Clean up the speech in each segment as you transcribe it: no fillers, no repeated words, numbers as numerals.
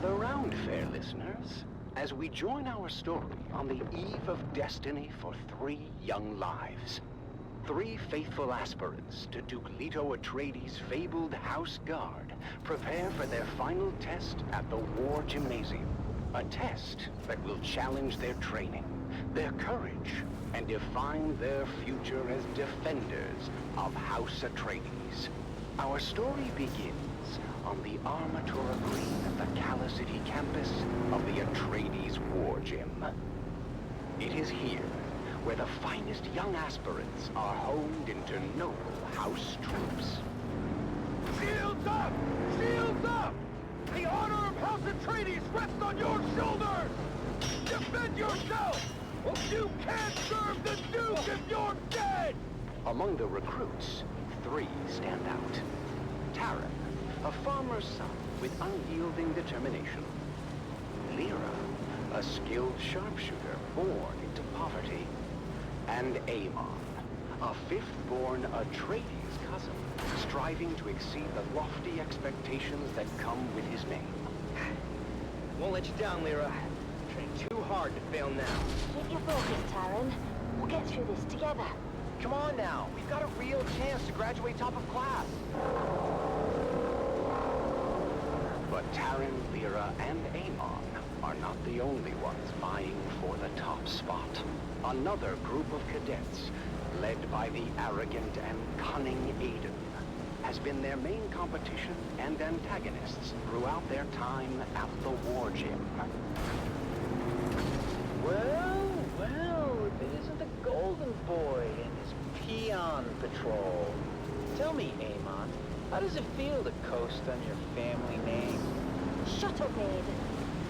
Gather round, fair listeners, as we join our story on the eve of destiny for 3 young lives. 3 faithful aspirants to Duke Leto Atreides' fabled House Guard prepare for their final test at the War Gymnasium. A test that will challenge their training, their courage, and define their future as defenders of House Atreides. Our story begins on the Armatura Green at the Cala City campus of the Atreides War Gym. It is here where the finest young aspirants are honed into noble House troops. Shields up! Shields up! The honor of House Atreides rests on your shoulders! Defend yourself! You can't serve the Duke if you're dead! Among the recruits, 3 stand out. Taran, a farmer's son with unyielding determination. Lyra, a skilled sharpshooter born into poverty. And Aemon, a 5th-born Atreides cousin, striving to exceed the lofty expectations that come with his name. Won't let you down, Lyra. Trained too hard to fail now. Keep your focus, Taran. We'll get through this together. Come on now. We've got a real chance to graduate top of class. But Taran, Lyra, and Aemon are not the only ones vying for the top spot. Another group of cadets, led by the arrogant and cunning Aiden, has been their main competition and antagonists throughout their time at the War Gym. Well, if it isn't the Golden Boy and his peon patrol. Tell me, Aemon, how does it feel to coast on your family name? Shut up, Aiden.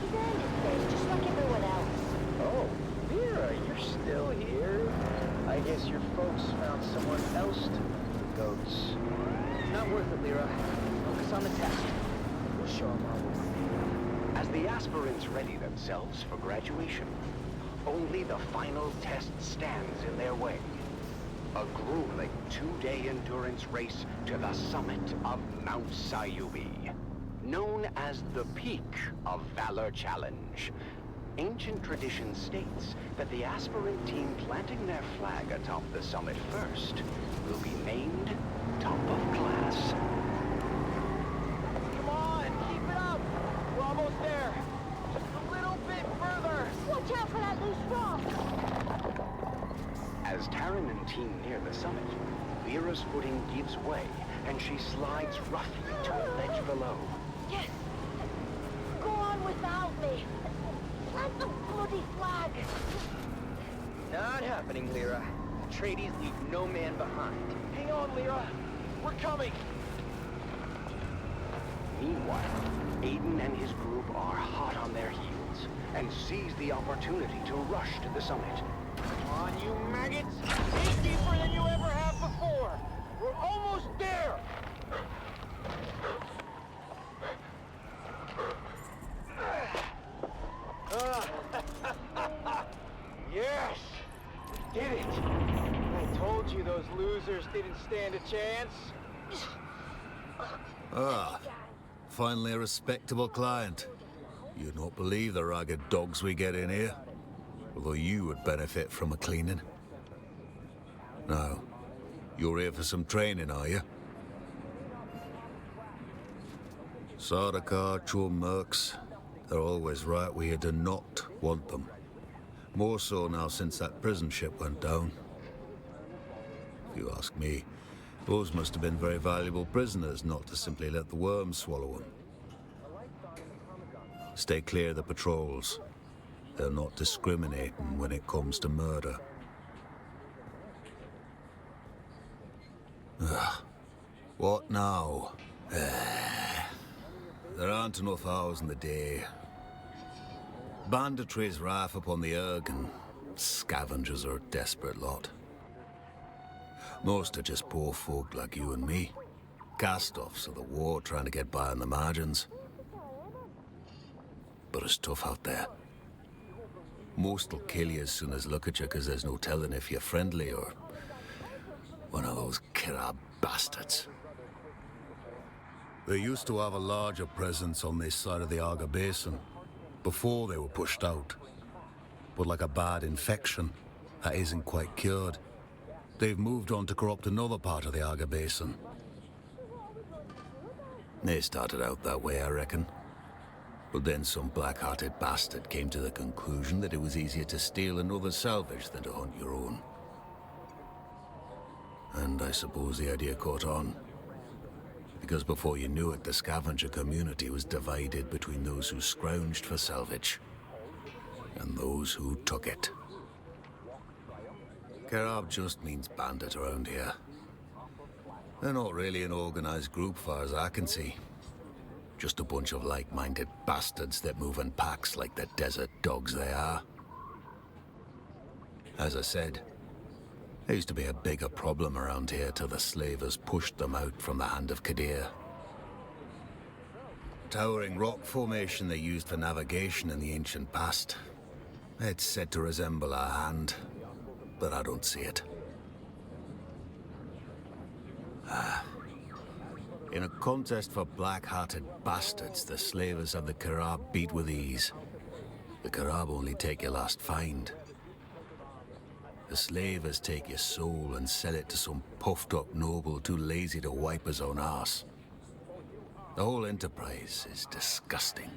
He's earned his place just like everyone else. Oh, Lyra, you're still here? I guess your folks found someone else to move the goats. It's not worth it, Lyra. Focus on the test. We'll show them our work. As the aspirants ready themselves for graduation, only the final test stands in their way. A grueling 2-day endurance race to the summit of Mount Sayubi, known as the Peak of Valor Challenge. Ancient tradition states that the aspirant team planting their flag atop the summit first will be named top of class. Come on, keep it up. We're almost there. Just a little bit further. Watch out for that loose rock! As Taran and team near the summit, Lyra's footing gives way, and she slides roughly to a ledge below. Yes! Go on without me! Plant the bloody flag! Not happening, Lyra. Atreides leave no man behind. Hang on, Lyra. We're coming. Meanwhile, Aiden and his group are hot on their heels and seize the opportunity to rush to the summit. Come on, you maggots! Dig deeper than you ever have before! We're almost there! Yes! We did it! I told you those losers didn't stand a chance. Ah, finally a respectable client. You'd not believe the ragged dogs we get in here. Although you would benefit from a cleaning. Now, you're here for some training, are you? Sardaukar, chum mercs, they're always right where you do not want them. More so now since that prison ship went down. If you ask me, those must have been very valuable prisoners not to simply let the worms swallow them. Stay clear of the patrols. They're not discriminating when it comes to murder. What now? There aren't enough hours in the day. Banditry's rife upon the Erg, and scavengers are a desperate lot. Most are just poor folk like you and me. Cast-offs of the war trying to get by on the margins. But it's tough out there. Most will kill you as soon as look at you because there's no telling if you're friendly or one of those Kirab bastards. They used to have a larger presence on this side of the Arga Basin, before they were pushed out. But like a bad infection, that isn't quite cured. They've moved on to corrupt another part of the Arga Basin. They started out that way, I reckon. But then some black-hearted bastard came to the conclusion that it was easier to steal another's salvage than to hunt your own. And I suppose the idea caught on. Because before you knew it, the scavenger community was divided between those who scrounged for salvage and those who took it. Kerab just means bandit around here. They're not really an organized group, far as I can see. Just a bunch of like-minded bastards that move in packs like the desert dogs they are. As I said, there used to be a bigger problem around here till the slavers pushed them out from the hand of Kadir. Towering rock formation they used for navigation in the ancient past. It's said to resemble our hand, but I don't see it. In a contest for black-hearted bastards, the slavers have the Karab beat with ease. The Karab only take your last find. The slavers take your soul and sell it to some puffed-up noble too lazy to wipe his own arse. The whole enterprise is disgusting.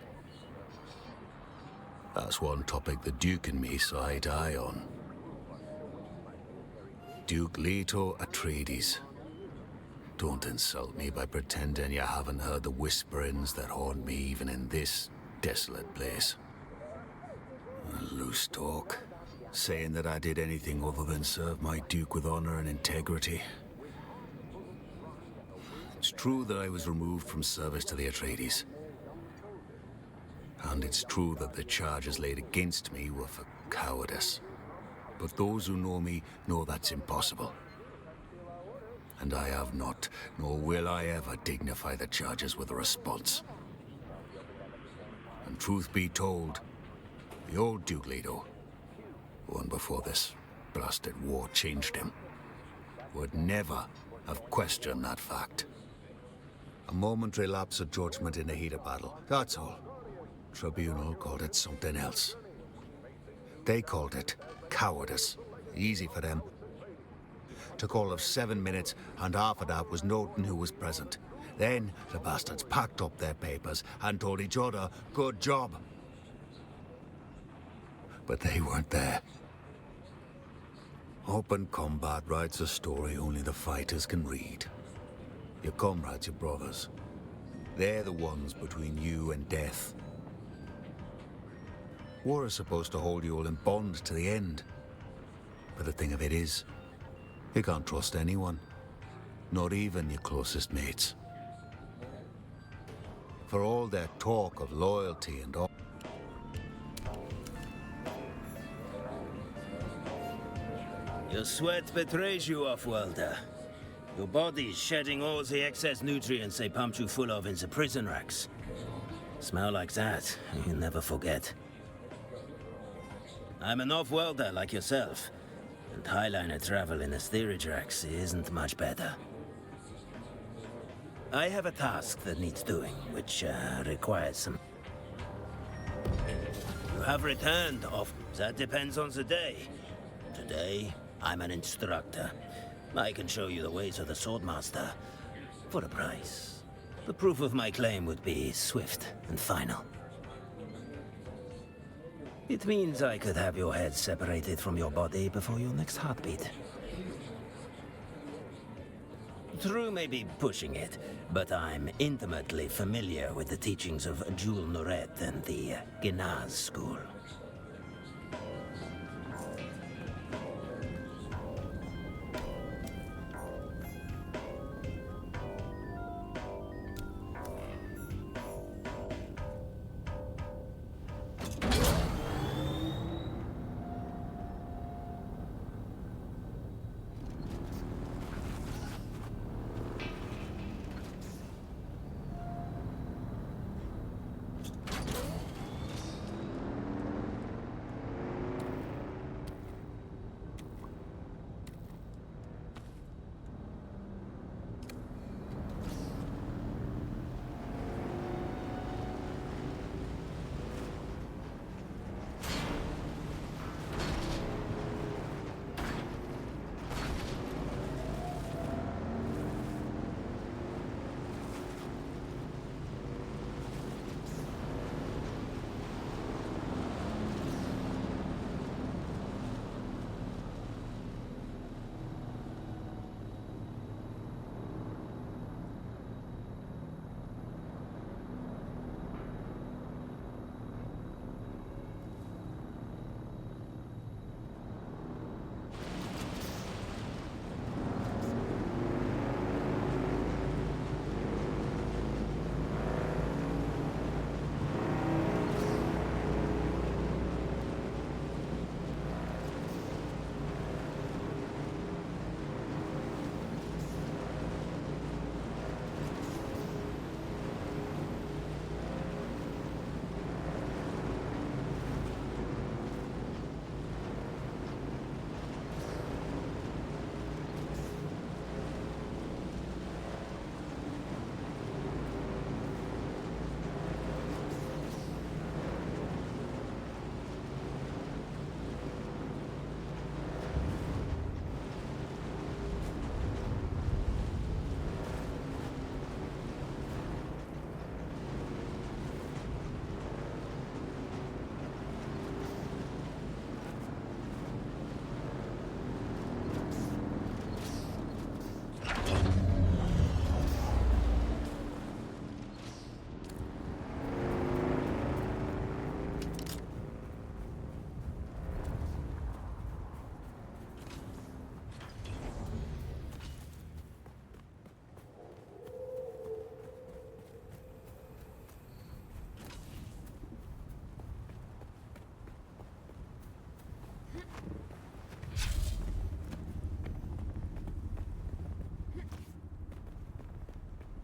That's one topic the Duke and me saw eye to eye on. Duke Leto Atreides. Don't insult me by pretending you haven't heard the whisperings that haunt me even in this desolate place. Loose talk, saying that I did anything other than serve my Duke with honor and integrity. It's true that I was removed from service to the Atreides. And it's true that the charges laid against me were for cowardice. But those who know me know that's impossible. And I have not, nor will I ever dignify the charges with a response. And truth be told, the old Duke Leto, one before this blasted war changed him, would never have questioned that fact. A momentary lapse of judgment in the heat of battle, that's all. Tribunal called it something else. They called it cowardice. Easy for them. Took all of 7 minutes, and half of that was noting who was present. Then the bastards packed up their papers and told each other, good job. But they weren't there. Open combat writes a story only the fighters can read. Your comrades, your brothers. They're the ones between you and death. War is supposed to hold you all in bond to the end. But the thing of it is, you can't trust anyone. Not even your closest mates. For all their talk of loyalty and all. Your sweat betrays you, off-worlder. Your body's shedding all the excess nutrients they pumped you full of in the prison racks. Smell like that, you never forget. I'm an off-worlder like yourself, and Highliner travel in a steerage racks isn't much better. I have a task that needs doing, which requires some... You have returned off. That depends on the day. Today, I'm an instructor. I can show you the ways of the Swordmaster for a price. The proof of my claim would be swift and final. It means I could have your head separated from your body before your next heartbeat. True may be pushing it, but I'm intimately familiar with the teachings of Jul Nuret and the Gnaz school.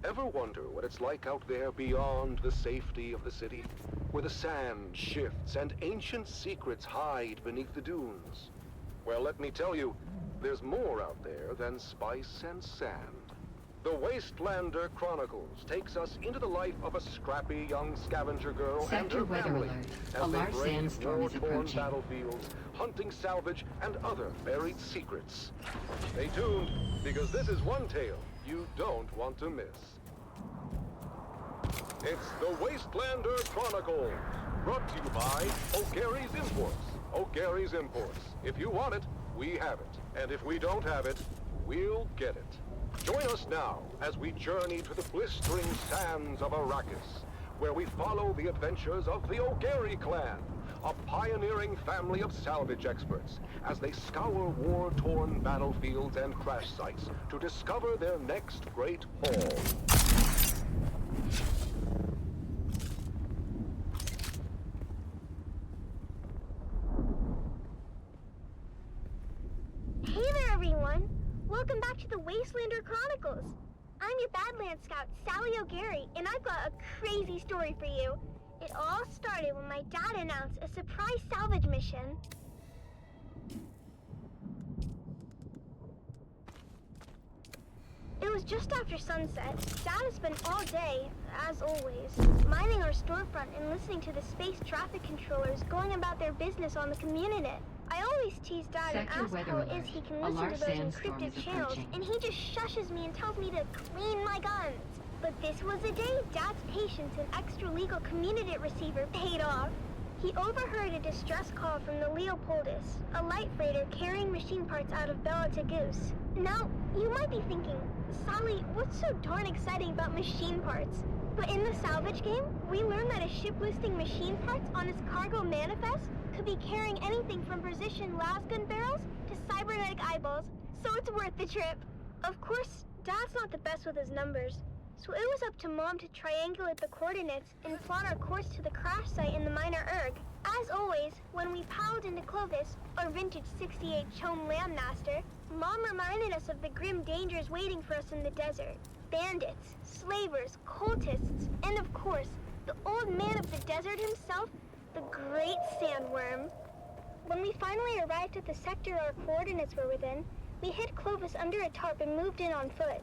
Ever wonder what it's like out there beyond the safety of the city? Where the sand shifts and ancient secrets hide beneath the dunes? Well, let me tell you, there's more out there than spice and sand. The Wastelander Chronicles takes us into the life of a scrappy young scavenger girl and her family as they brave war-torn battlefields, hunting salvage and other buried secrets. Stay tuned, because this is one tale you don't want to miss. It's the Wastelander Chronicles, brought to you by O'Gary's Imports. O'Gary's Imports. If you want it, we have it. And if we don't have it, we'll get it. Join us now as we journey to the blistering sands of Arrakis, where we follow the adventures of the O'Gary clan, a pioneering family of salvage experts, as they scour war-torn battlefields and crash sites to discover their next great haul. Hey there, everyone! Welcome back to the Wastelander Chronicles. I'm your Badlands Scout, Sally O'Gary, and I've got a crazy story for you. It all started when my dad announced a surprise salvage mission. It was just after sunset. Dad has spent all day, as always, minding our storefront and listening to the space traffic controllers going about their business on the community. I always tease Dad and ask how it is he can listen to those encrypted channels, and he just shushes me and tells me to clean my guns. But this was a day Dad's patience and extra-legal community receiver paid off. He overheard a distress call from the Leopoldus, a light freighter carrying machine parts out of Bella Goose. Now, you might be thinking, Sally, what's so darn exciting about machine parts? But in the salvage game, we learned that a ship listing machine parts on its cargo manifest could be carrying anything from precision lasgun barrels to cybernetic eyeballs, so it's worth the trip. Of course, Dad's not the best with his numbers, so it was up to Mom to triangulate the coordinates and plot our course to the crash site in the Minor Erg. As always, when we piled into Clovis, our vintage 68 Chome Landmaster, Mom reminded us of the grim dangers waiting for us in the desert. Bandits, slavers, cultists, and of course, the old man of the desert himself, the Great Sandworm. When we finally arrived at the sector our coordinates were within, we hid Clovis under a tarp and moved in on foot.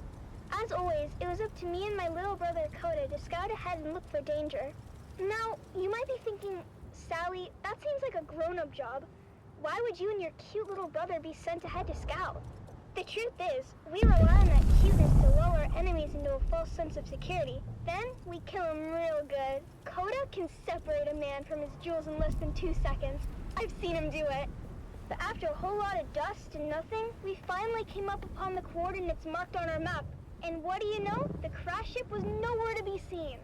As always, it was up to me and my little brother Coda to scout ahead and look for danger. Now, you might be thinking, Sally, that seems like a grown-up job. Why would you and your cute little brother be sent ahead to scout? The truth is, we rely on that cuteness to lull our enemies into a false sense of security. Then, we kill them real good. Coda can separate a man from his jewels in less than 2 seconds. I've seen him do it. But after a whole lot of dust and nothing, we finally came up upon the coordinates marked on our map. And what do you know? The crash ship was nowhere to be seen.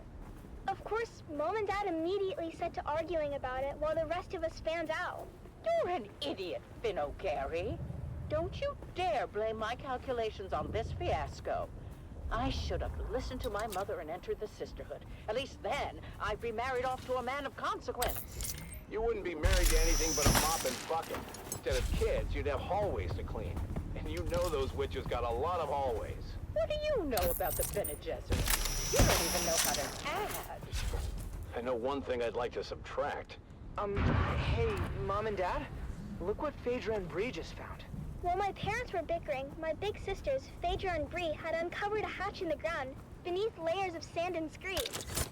Of course, Mom and Dad immediately set to arguing about it while the rest of us fanned out. You're an idiot, Finn O'Gary. Don't you dare blame my calculations on this fiasco. I should have listened to my mother and entered the sisterhood. At least then, I'd be married off to a man of consequence. You wouldn't be married to anything but a mop and bucket. Instead of kids, you'd have hallways to clean. And you know those witches got a lot of hallways. What do you know about the Bene Gesserit? You don't even know how to add. I know one thing I'd like to subtract. Hey, Mom and Dad? Look what Phaedra and Bree just found. While my parents were bickering, my big sisters, Phaedra and Bree, had uncovered a hatch in the ground, beneath layers of sand and scree.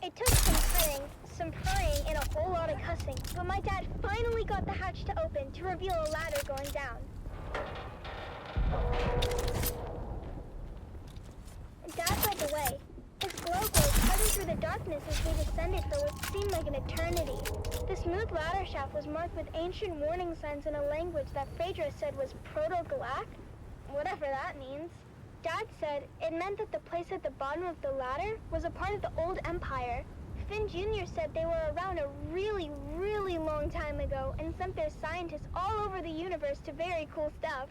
It took some cutting, some prying, and a whole lot of cussing, but my dad finally got the hatch to open to reveal a ladder going down. Dad led the way. His glow glow cutting through the darkness as we descended for what seemed like an eternity. The smooth ladder shaft was marked with ancient warning signs in a language that Phaedra said was Proto-Galactic, whatever that means. Dad said it meant that the place at the bottom of the ladder was a part of the old empire. Finn Jr. said they were around a really, really long time ago and sent their scientists all over the universe to very cool stuff.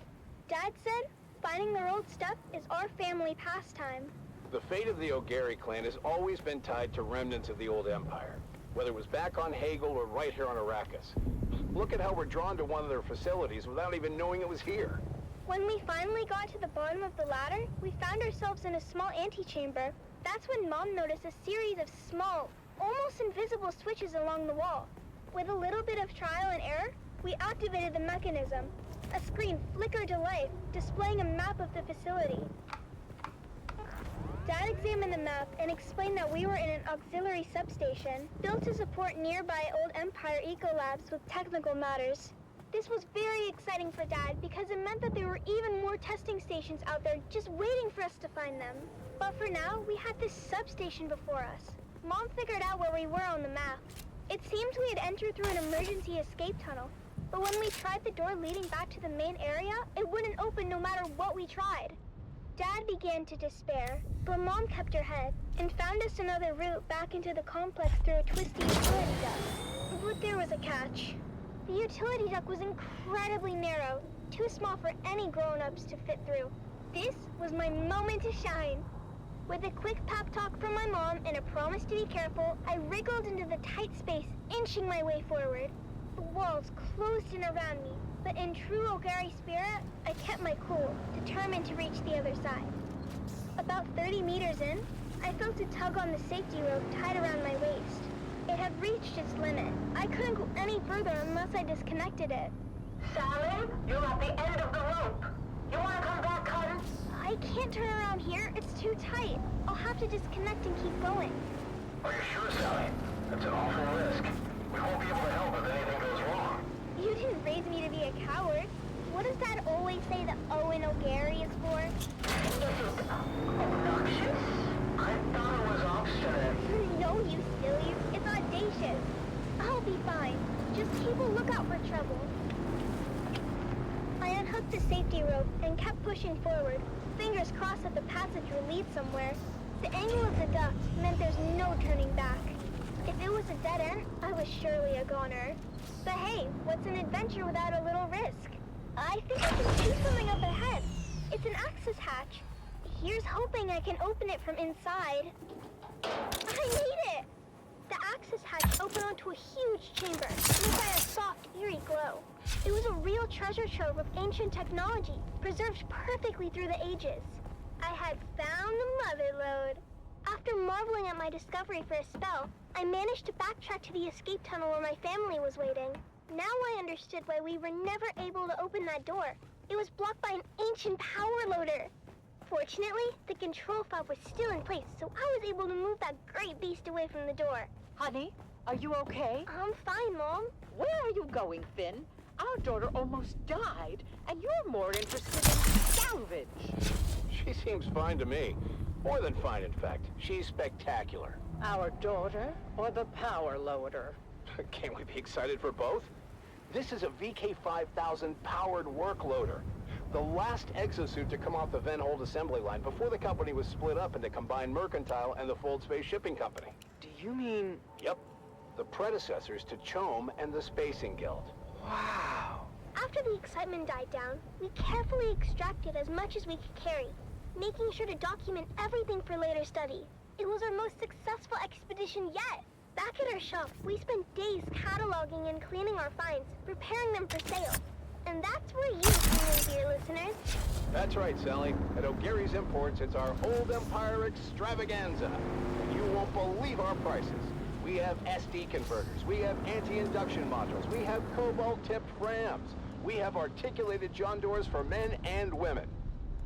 Dad said finding their old stuff is our family pastime. The fate of the O'Gary clan has always been tied to remnants of the old empire, whether it was back on Hagel or right here on Arrakis. Look at how we're drawn to one of their facilities without even knowing it was here. When we finally got to the bottom of the ladder, we found ourselves in a small antechamber That's when Mom noticed a series of small, almost invisible switches along the wall. With a little bit of trial and error, we activated the mechanism. A screen flickered to life, displaying a map of the facility. Dad examined the map and explained that we were in an auxiliary substation built to support nearby Old Empire ecolabs with technical matters. This was very exciting for Dad because it meant that there were even more testing stations out there just waiting for us to find them. But for now, we had this substation before us. Mom figured out where we were on the map. It seemed we had entered through an emergency escape tunnel, but when we tried the door leading back to the main area, it wouldn't open no matter what we tried. Dad began to despair, but Mom kept her head and found us another route back into the complex through a twisty utility duct. But there was a catch. The utility duct was incredibly narrow, too small for any grown-ups to fit through. This was my moment to shine. With a quick pep talk from my mom and a promise to be careful, I wriggled into the tight space, inching my way forward. The walls closed in around me, but in true Ogari spirit, I kept my cool, determined to reach the other side. About 30 meters in, I felt a tug on the safety rope tied around my waist. It had reached its limit. I couldn't go any further unless I disconnected it. Sally, you're at the end of the rope. You want to come back, hun? I can't turn around here. It's too tight. I'll have to disconnect and keep going. Are you sure, Sally? That's an awful risk. We won't be able to help if anything goes wrong. You didn't raise me to be a coward. What does Dad always say the O in Ogari is for? Obnoxious? I thought it was obstinate. No, you sillies. It's audacious. I'll be fine. Just keep a lookout for trouble. I unhooked the safety rope and kept pushing forward, fingers crossed that the passage would lead somewhere. The angle of the duct meant there's no turning back. If it was a dead end, I was surely a goner. But hey, what's an adventure without a little risk? I think I can see something up ahead. It's an access hatch. Here's hoping I can open it from inside. I need it! The access hatch opened onto a huge chamber, lit by a soft, eerie glow. It was a real treasure trove of ancient technology, preserved perfectly through the ages. I had found the mother lode. After marveling at my discovery for a spell, I managed to backtrack to the escape tunnel where my family was waiting. Now I understood why we were never able to open that door. It was blocked by an ancient power loader. Fortunately, the control fob was still in place, so I was able to move that great beast away from the door. Honey, are you okay? I'm fine, Mom. Where are you going, Finn? Our daughter almost died, and you're more interested in salvage. She seems fine to me. More than fine, in fact. She's spectacular. Our daughter or the power loader? Can't we be excited for both? This is a VK5000 powered work loader. The last exosuit to come off the Venhold assembly line before the company was split up into Combined Mercantile and the Fold Space Shipping Company. Do you mean... Yep. The predecessors to CHOAM and the Spacing Guild. Wow. After the excitement died down, we carefully extracted as much as we could carry, making sure to document everything for later study. It was our most successful expedition yet. Back at our shop, we spent days cataloging and cleaning our finds, preparing them for sale. And that's where you come in, dear listeners. That's right, Sally. At O'Gary's Imports, it's our Old Empire extravaganza. And you won't believe our prices. We have SD converters, we have anti-induction modules, we have cobalt-tipped rams, we have articulated John doors for men and women.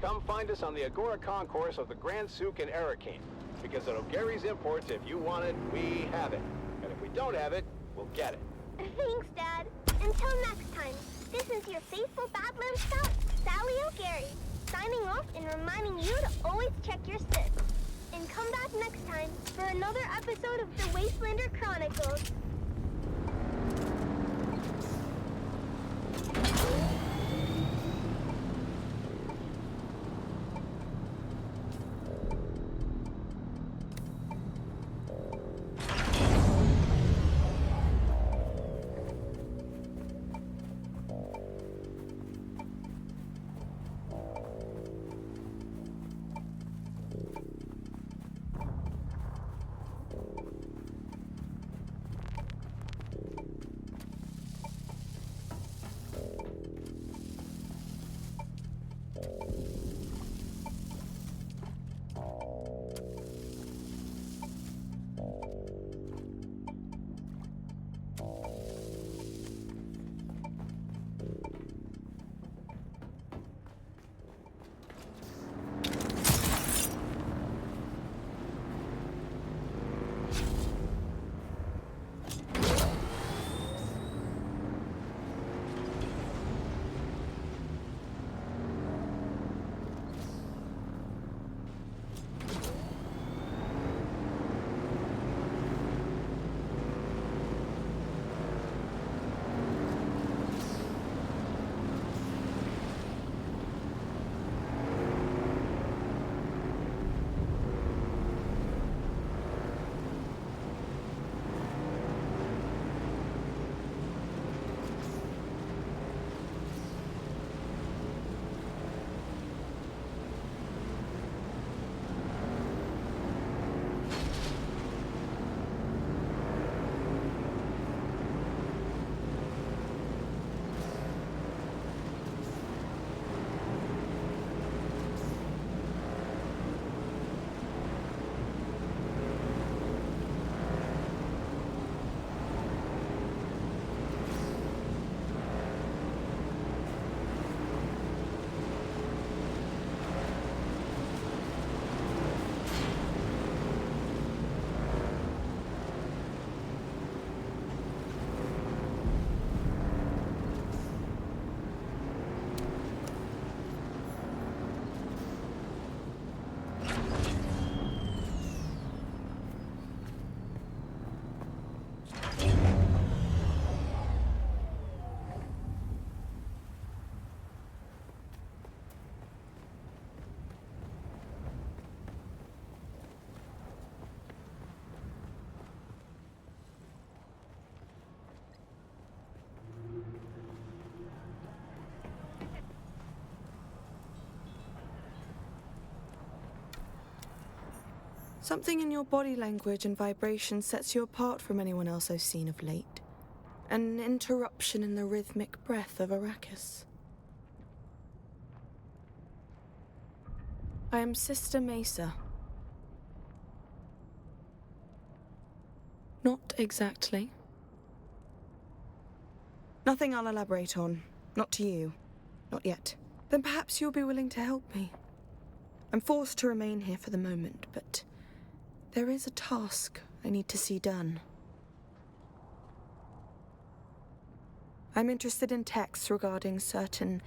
Come find us on the Agora Concourse of the Grand Souk in Arakeen. Because at O'Gary's Imports, if you want it, we have it. And if we don't have it, we'll get it. Thanks, Dad. Until next time, this is your faithful Badland Scout, Sally O'Gary, signing off and reminding you to always check your stats. And come back next time for another episode of the Wastelander Chronicles. Something in your body language and vibration sets you apart from anyone else I've seen of late. An interruption in the rhythmic breath of Arrakis. I am Sister Mesa. Not exactly. Nothing I'll elaborate on. Not to you. Not yet. Then perhaps you'll be willing to help me. I'm forced to remain here for the moment, but there is a task I need to see done. I'm interested in texts regarding certain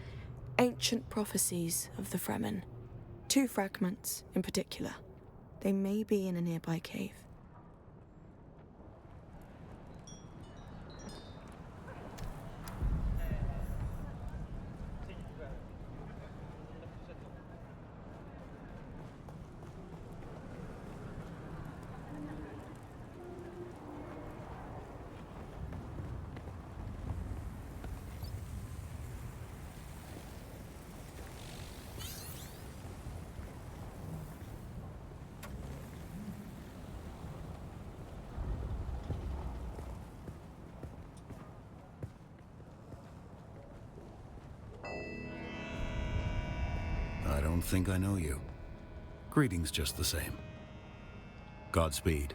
ancient prophecies of the Fremen. 2 fragments in particular. They may be in a nearby cave. I don't think I know you. Greetings just the same. Godspeed.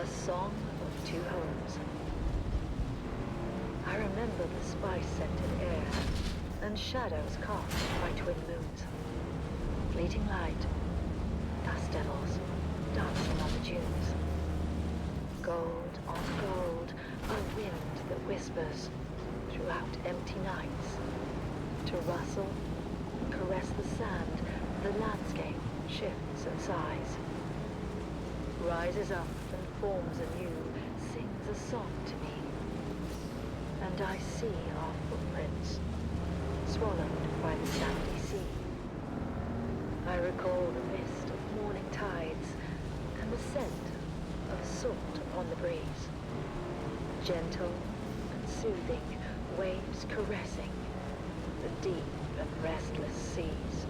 A song of two homes. I remember the spice-scented air and shadows cast by twin moons. Fleeting light, dust devils dancing on the dunes. Gold on gold, a wind that whispers throughout empty nights. To rustle, caress the sand, the landscape shifts and sighs. Rises up and forms anew, sings a song to me. And I see our footprints, swallowed by the sandy sea. I recall the mist of morning tides and the scent of salt upon the breeze. Gentle and soothing, waves caressing the deep and restless seas.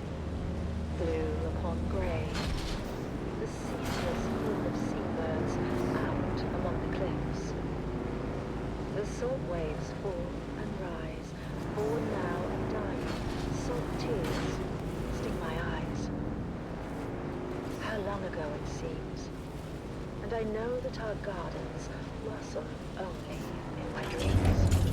Blue upon grey, the ceaseless hum of seabirds out among the cliffs. The salt waves fall and rise, born now and dying. Salt tears sting my eyes. How long ago it seems. And I know that our gardens blossom only in my dreams.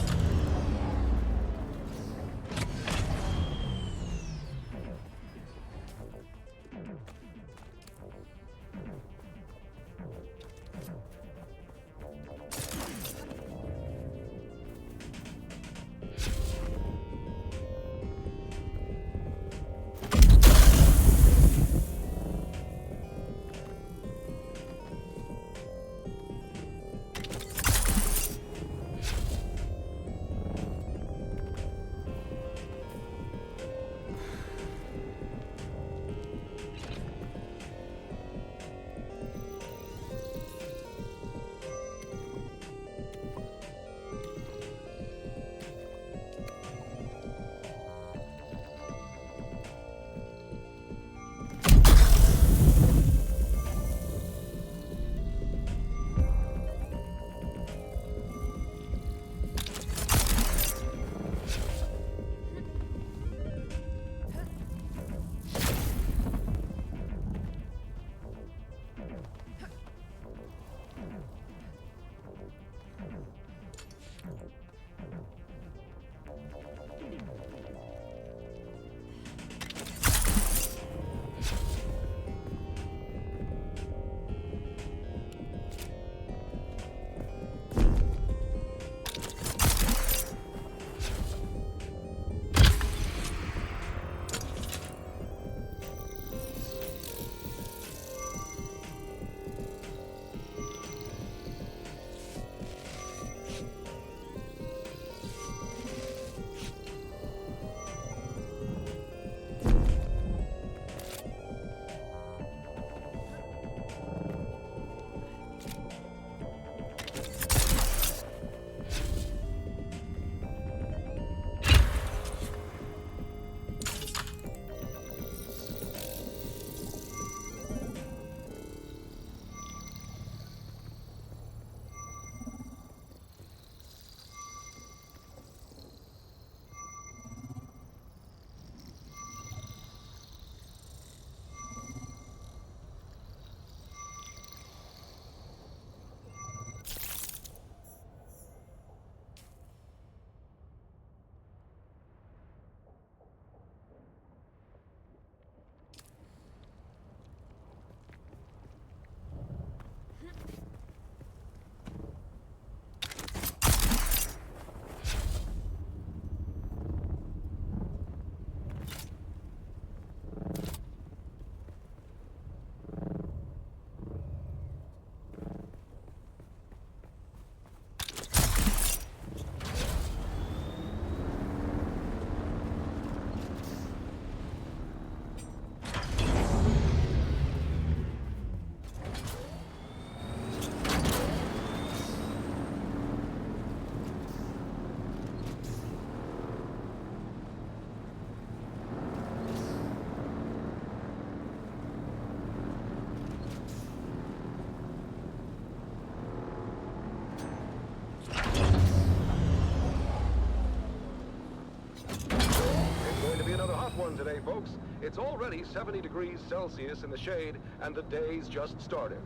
one today, folks. It's already 70 degrees Celsius in the shade, and the day's just started.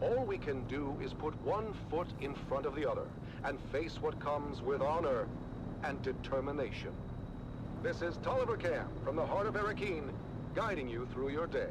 All we can do is put one foot in front of the other and face what comes with honor and determination. This is Tolliver Camp from the heart of Erekeen, guiding you through your day.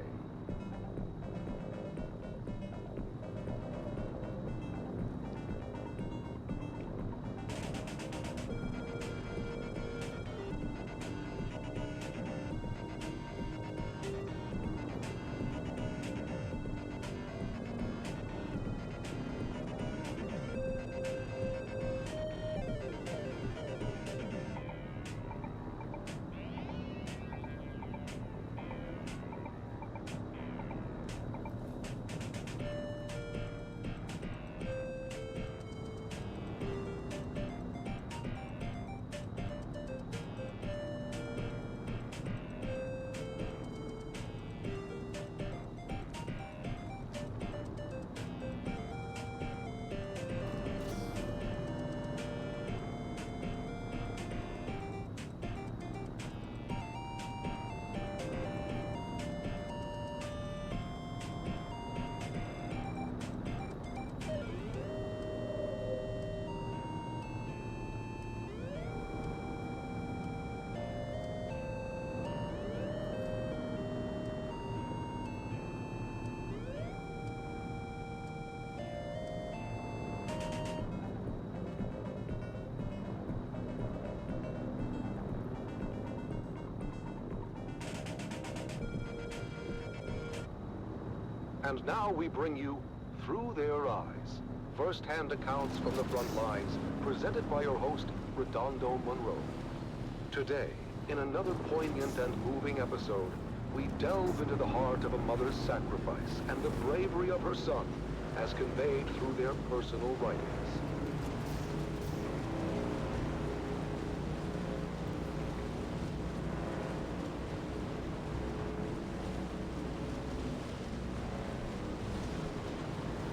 And now we bring you Through Their Eyes, first-hand accounts from the front lines, presented by your host, Redondo Monroe. Today, in another poignant and moving episode, we delve into the heart of a mother's sacrifice and the bravery of her son, as conveyed through their personal writings.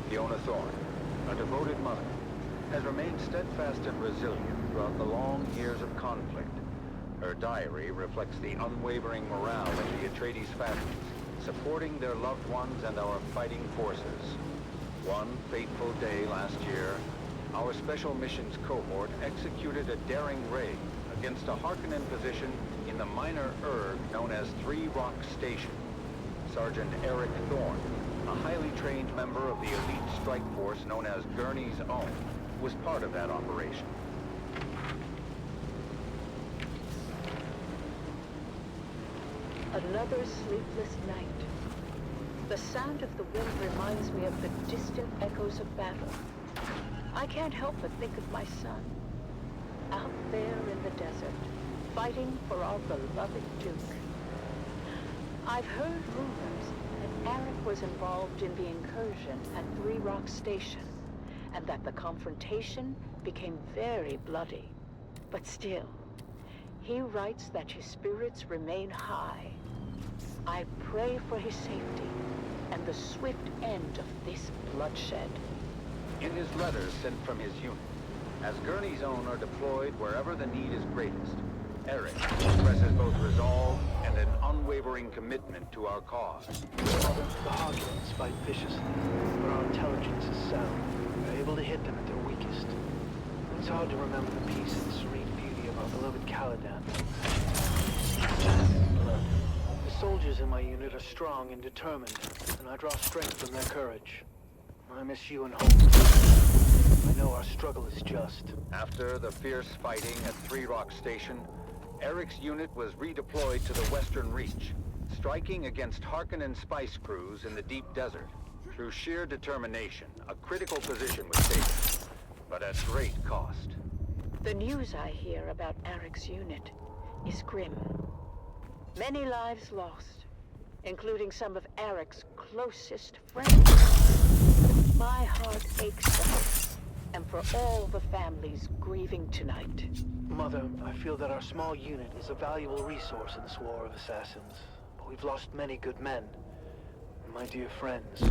Fiona Thorne, a devoted mother, has remained steadfast and resilient throughout the long years of conflict. Her diary reflects the unwavering morale of the Atreides families, supporting their loved ones and our fighting forces. One fateful day last year, our Special Missions cohort executed a daring raid against a Harkonnen position in the minor erg known as 3 Rock Station. Sergeant Eric Thorne, a highly trained member of the elite strike force known as Gurney's Own, was part of that operation. Another sleepless night. The sound of the wind reminds me of the distant echoes of battle. I can't help but think of my son, out there in the desert, fighting for our beloved Duke. I've heard rumors that Eric was involved in the incursion at 3 Rock Station, and that the confrontation became very bloody. But still, he writes that his spirits remain high. I pray for his safety and the swift end of this bloodshed. In his letters sent from his unit, as Gurney's Own are deployed wherever the need is greatest, Eric expresses both resolve and an unwavering commitment to our cause. The Harkonnens fight viciously, but our intelligence is sound. We're able to hit them at their weakest. It's hard to remember the peace and serene beauty of our beloved Caladan. Blood. The soldiers in my unit are strong and determined, and I draw strength from their courage. I miss you and home. I know our struggle is just. After the fierce fighting at 3 Rock Station, Eric's unit was redeployed to the Western Reach, striking against Harkonnen spice crews in the deep desert. Through sheer determination, a critical position was taken, but at great cost. The news I hear about Eric's unit is grim. Many lives lost, including some of Eric's closest friends. My heart aches for him, and for all the families grieving tonight. Mother, I feel that our small unit is a valuable resource in this war of assassins, but we've lost many good men. My dear friends,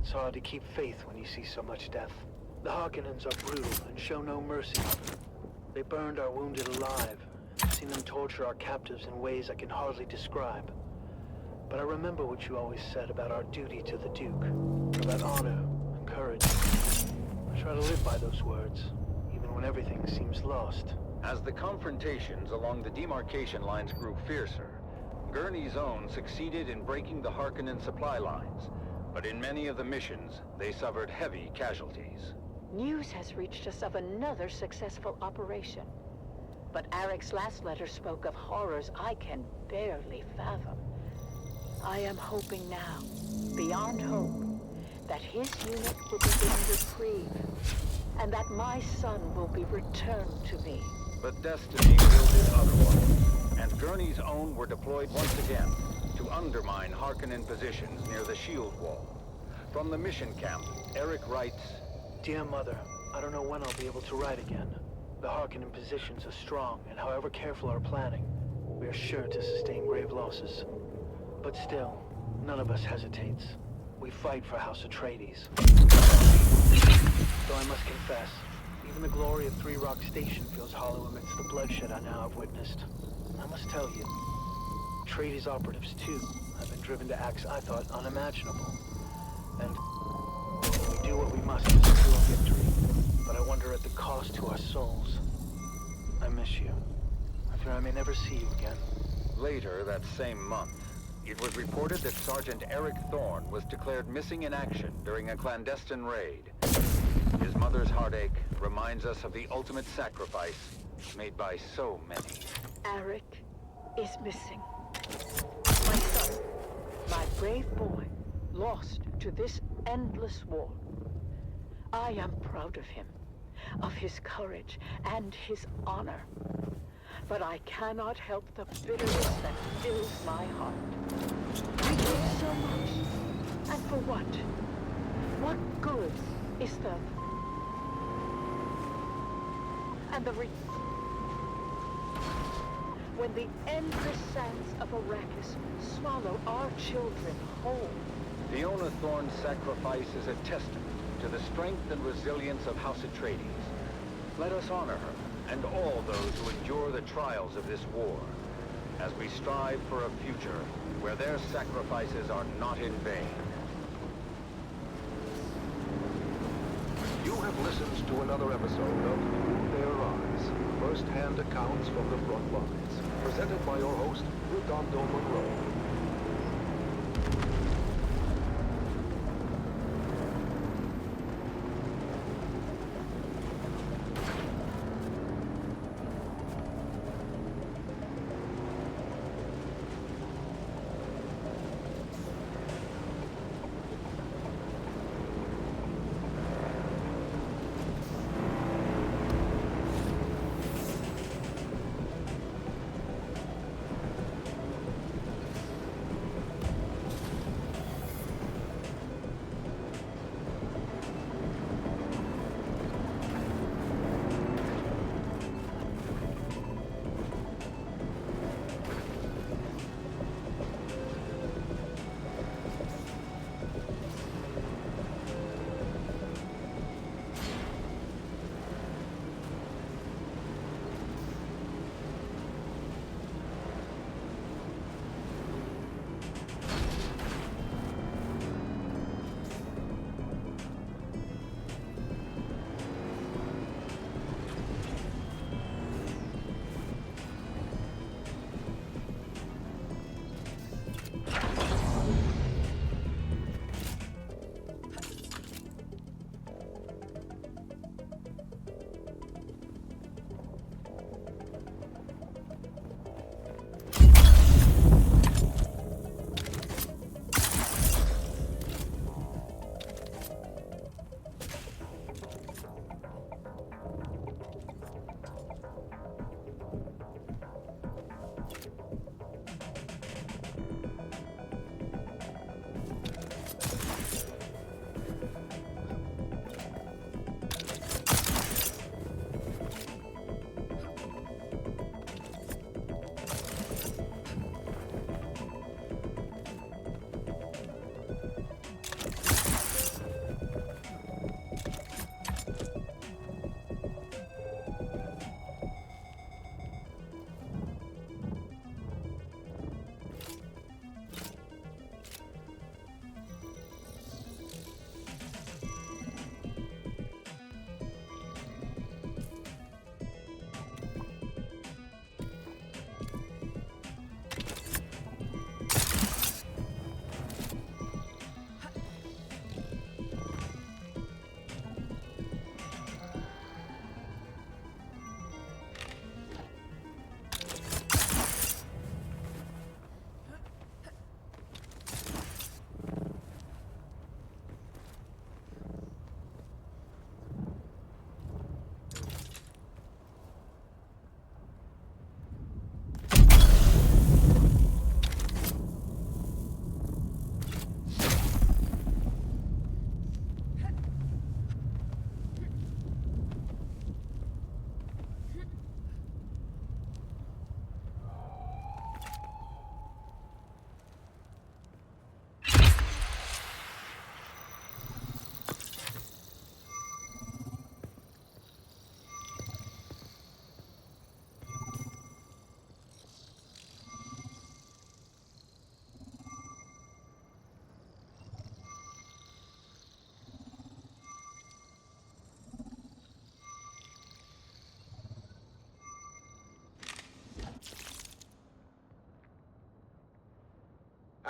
it's hard to keep faith when you see so much death. The Harkonnens are brutal and show no mercy. They burned our wounded alive. I've seen them torture our captives in ways I can hardly describe. But I remember what you always said about our duty to the Duke, about honor courage. I try to live by those words, even when everything seems lost. As the confrontations along the demarcation lines grew fiercer, Gurney's own succeeded in breaking the Harkonnen supply lines, but in many of the missions, they suffered heavy casualties. News has reached us of another successful operation. But Eric's last letter spoke of horrors I can barely fathom. I am hoping now, beyond hope, that his unit will be given reprieve, and that my son will be returned to me. But destiny willed it otherwise, and Gurney's own were deployed once again to undermine Harkonnen positions near the shield wall. From the mission camp, Eric writes, Dear Mother, I don't know when I'll be able to ride again. The Harkonnen positions are strong, and however careful our planning, we are sure to sustain grave losses. But still, none of us hesitates. We fight for House Atreides. Though I must confess, even the glory of Three Rock Station feels hollow amidst the bloodshed I now have witnessed. I must tell you, Atreides operatives too have been driven to acts I thought unimaginable. And we do what we must to secure victory, but I wonder at the cost to our souls. I miss you. I fear I may never see you again. Later that same month, it was reported that Sergeant Eric Thorne was declared missing in action during a clandestine raid. His mother's heartache reminds us of the ultimate sacrifice made by so many. Eric is missing. My son, my brave boy, lost to this endless war. I am proud of him, of his courage and his honor. But I cannot help the bitterness that fills my heart. We did so much. And for what? What good is the... And the when the endless sands of Arrakis swallow our children whole. Fiona Thorne's sacrifice is a testament to the strength and resilience of House Atreides. Let us honor her and all those who endure the trials of this war, as we strive for a future where their sacrifices are not in vain. You have listened to another episode of Through Their Eyes, first-hand accounts from the front lines, presented by your host, Redondo Monroe.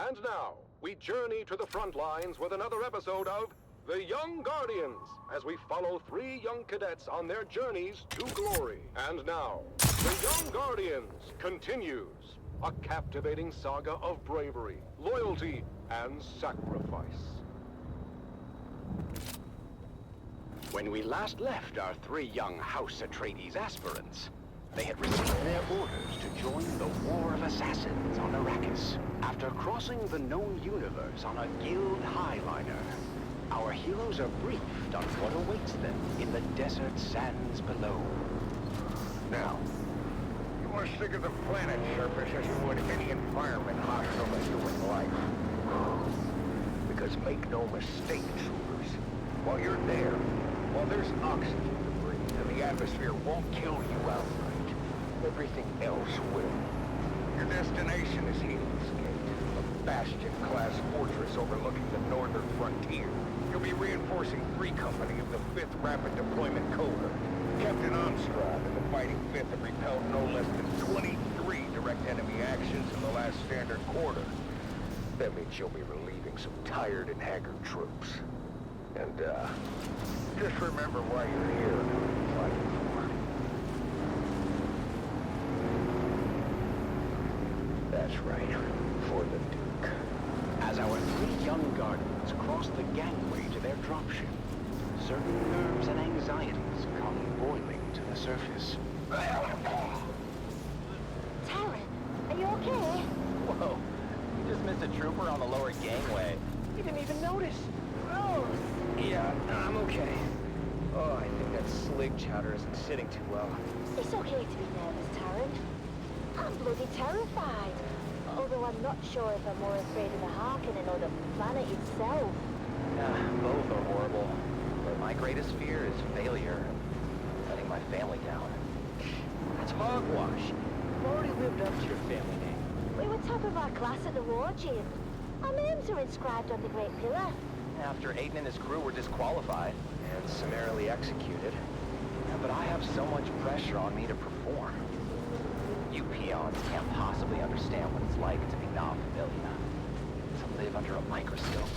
And now, we journey to the front lines with another episode of The Young Guardians, as we follow 3 young cadets on their journeys to glory. And now, The Young Guardians continues, a captivating saga of bravery, loyalty, and sacrifice. When we last left our 3 young House Atreides aspirants, they had received their orders to join the War of Assassins on Arrakis. After crossing the known universe on a guild highliner, our heroes are briefed on what awaits them in the desert sands below. Now, you must think of the planet surface as you would any environment hostile to human life. Because make no mistake, troopers, while you're there, while there's oxygen to breathe and the atmosphere won't kill you outright, everything else will. Your destination is Helios Gate, a bastion-class fortress overlooking the northern frontier. You'll be reinforcing 3 Company of the 5th Rapid Deployment Cohort. Captain Armstrong and the Fighting 5th have repelled no less than 23 direct enemy actions in the last standard quarter. That means you'll be relieving some tired and haggard troops. And, just remember why you're here and who you're fighting for. That's right, for the Duke. As our 3 young guardians cross the gangway to their dropship, certain nerves and anxieties come boiling to the surface. Talon, are you okay? Whoa, you just missed a trooper on the lower gangway. You didn't even notice. Rose! Yeah, I'm okay. Oh, I think that slig chowder isn't sitting too well. It's okay to be nervous, Talon. I'm bloody terrified. Although I'm not sure if I'm more afraid of the Harkonnen or the planet itself. Both are horrible. But my greatest fear is failure. Letting my family down. That's hogwash. You've already lived up to your family name. We were top of our class at the war gym. Our names are inscribed on the Great Pillar. After Aiden and his crew were disqualified. And summarily executed. Yeah, but I have so much pressure on me to perform. You peons can't possibly understand what it's like to be non-familiar. To live under a microscope.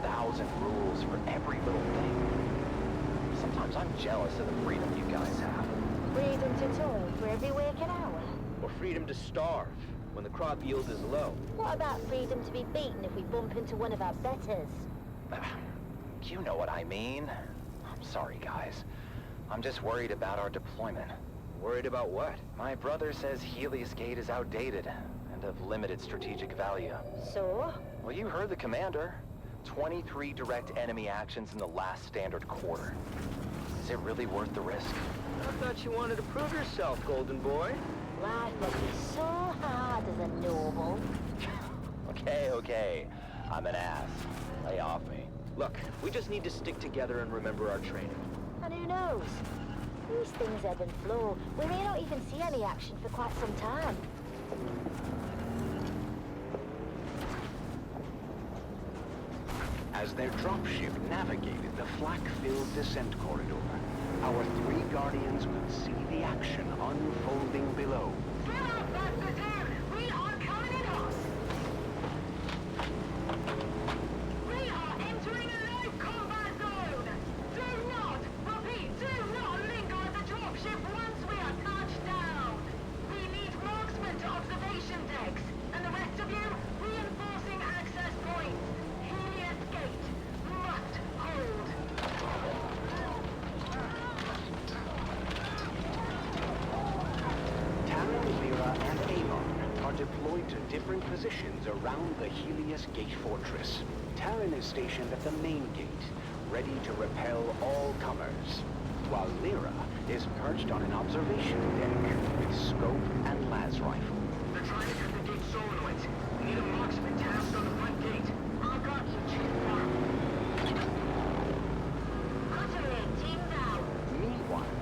1,000 rules for every little thing. Sometimes I'm jealous of the freedom you guys have. Freedom to toil for every waking hour. Or freedom to starve when the crop yield is low. What about freedom to be beaten if we bump into one of our betters? You know what I mean. I'm sorry, guys. I'm just worried about our deployment. Worried about what? My brother says Helios Gate is outdated and of limited strategic value. So? Well, you heard the commander. 23 direct enemy actions in the last standard quarter. Is it really worth the risk? I thought you wanted to prove yourself, Golden Boy. Life must be so hard as a noble. Okay. I'm an ass. Lay off me. Look, we just need to stick together and remember our training. And who knows? These things ebb and flow. We may not even see any action for quite some time. As their dropship navigated the flak-filled descent corridor, our 3 guardians could see the action unfolding below. Get up, Master! We are coming in hot! We are entering a live combat zone! Do not, repeat, do not linger at the dropship once we are touched down! We need marksmen to observation decks, and the rest of you, reinforcing access points. Helios Gate must hold. Talon, Lyra, and Amon are deployed to different positions around the Helios Gate fortress. Talon is stationed at the main gate, ready to repel all comers, while Lyra is perched on an observation deck with scope and las rifle. They're trying to cut the gate solenoids. We need a marksman tasked on the front gate. I got you, Chief One. Cutlery, team down. Meanwhile,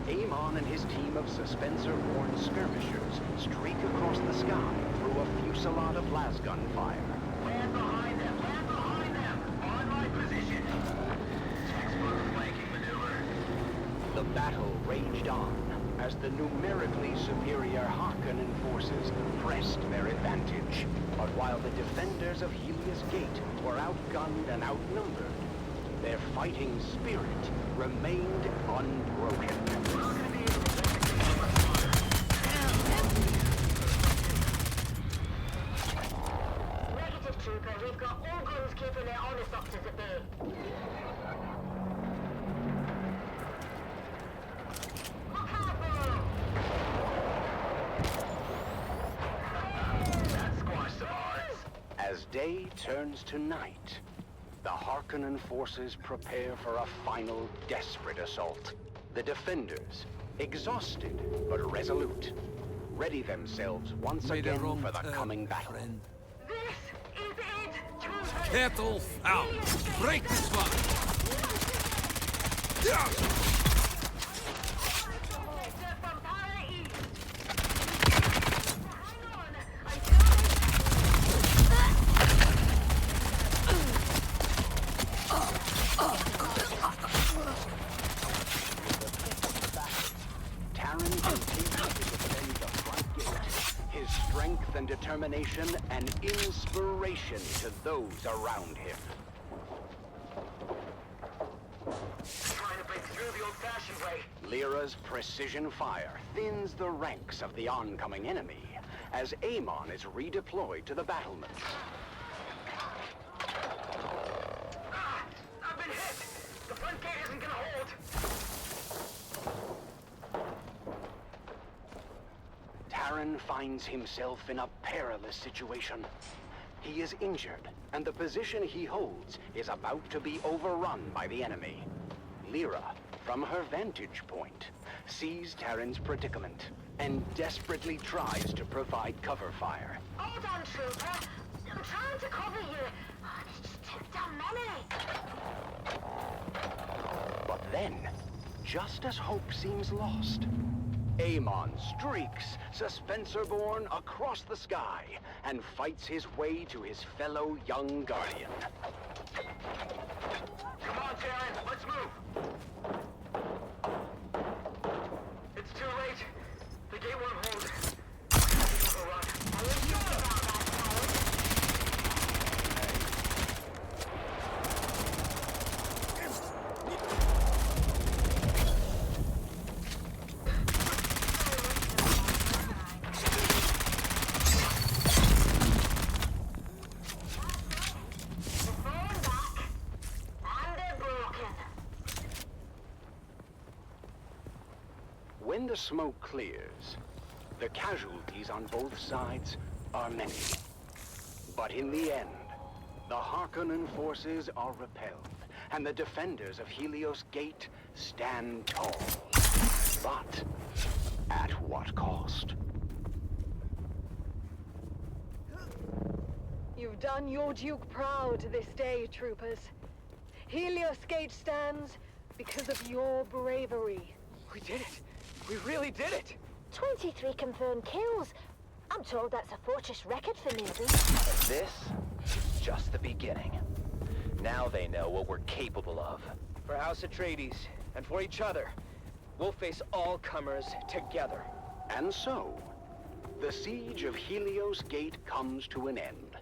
Amon and his team of Suspensor-born skirmishers streak across the sky through a fusillade of lasgun fire. Land behind them! Land behind them! On my position! Textbook flanking maneuver. The battle raged on, as the numerically superior Harkonnen forces pressed their advantage. But while the defenders of Helios Gate were outgunned and outnumbered, their fighting spirit remained unbroken. Negative, Trooper. We've got all guns keeping their ornithopters at bay. Look out, bro! That squashed some hearts. As day turns to night, the Harkonnen forces prepare for a final desperate assault. The defenders, exhausted but resolute, ready themselves once again for the coming battle. This is it, Trooper! Kettle foul! Break this one! From Para East! Hang on! Taran continues to defend the front gate, his strength and determination an inspiration to those around him. Trying to break through the old-fashioned way. Lyra's precision fire thins the ranks of the oncoming enemy as Amon is redeployed to the battlements. I've been hit! The front gate isn't gonna hold! Taran finds himself in a perilous situation. He is injured, and the position he holds is about to be overrun by the enemy. Lyra, from her vantage point, sees Taran's predicament and desperately tries to provide cover fire. Hold on, Trooper! I'm trying to cover you! Oh, it's just tipped down memory! But then, just as hope seems lost, Amon streaks, Suspensor-born, across the sky and fights his way to his fellow young guardian. Come on, Taran, let's move! It's too late. The gate won't hold. Overrun. Are you sure about that, Taran? When the smoke clears, the casualties on both sides are many. But in the end, the Harkonnen forces are repelled, and the defenders of Helios Gate stand tall. But at what cost? You've done your Duke proud this day, troopers. Helios Gate stands because of your bravery. We did it! We really did it! 23 confirmed kills. I'm told that's a fortress record for newbies. This is just the beginning. Now they know what we're capable of. For House Atreides, and for each other, we'll face all comers together. And so, the siege of Helios Gate comes to an end,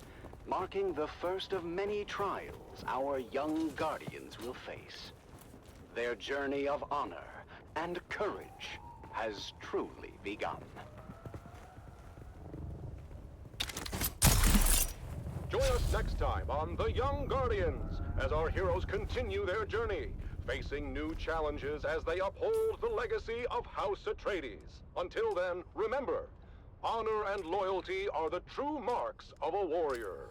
marking the first of many trials our young guardians will face. Their journey of honor and courage has truly begun. Join us next time on The Young Guardians as our heroes continue their journey, facing new challenges as they uphold the legacy of House Atreides. Until then, remember, honor and loyalty are the true marks of a warrior.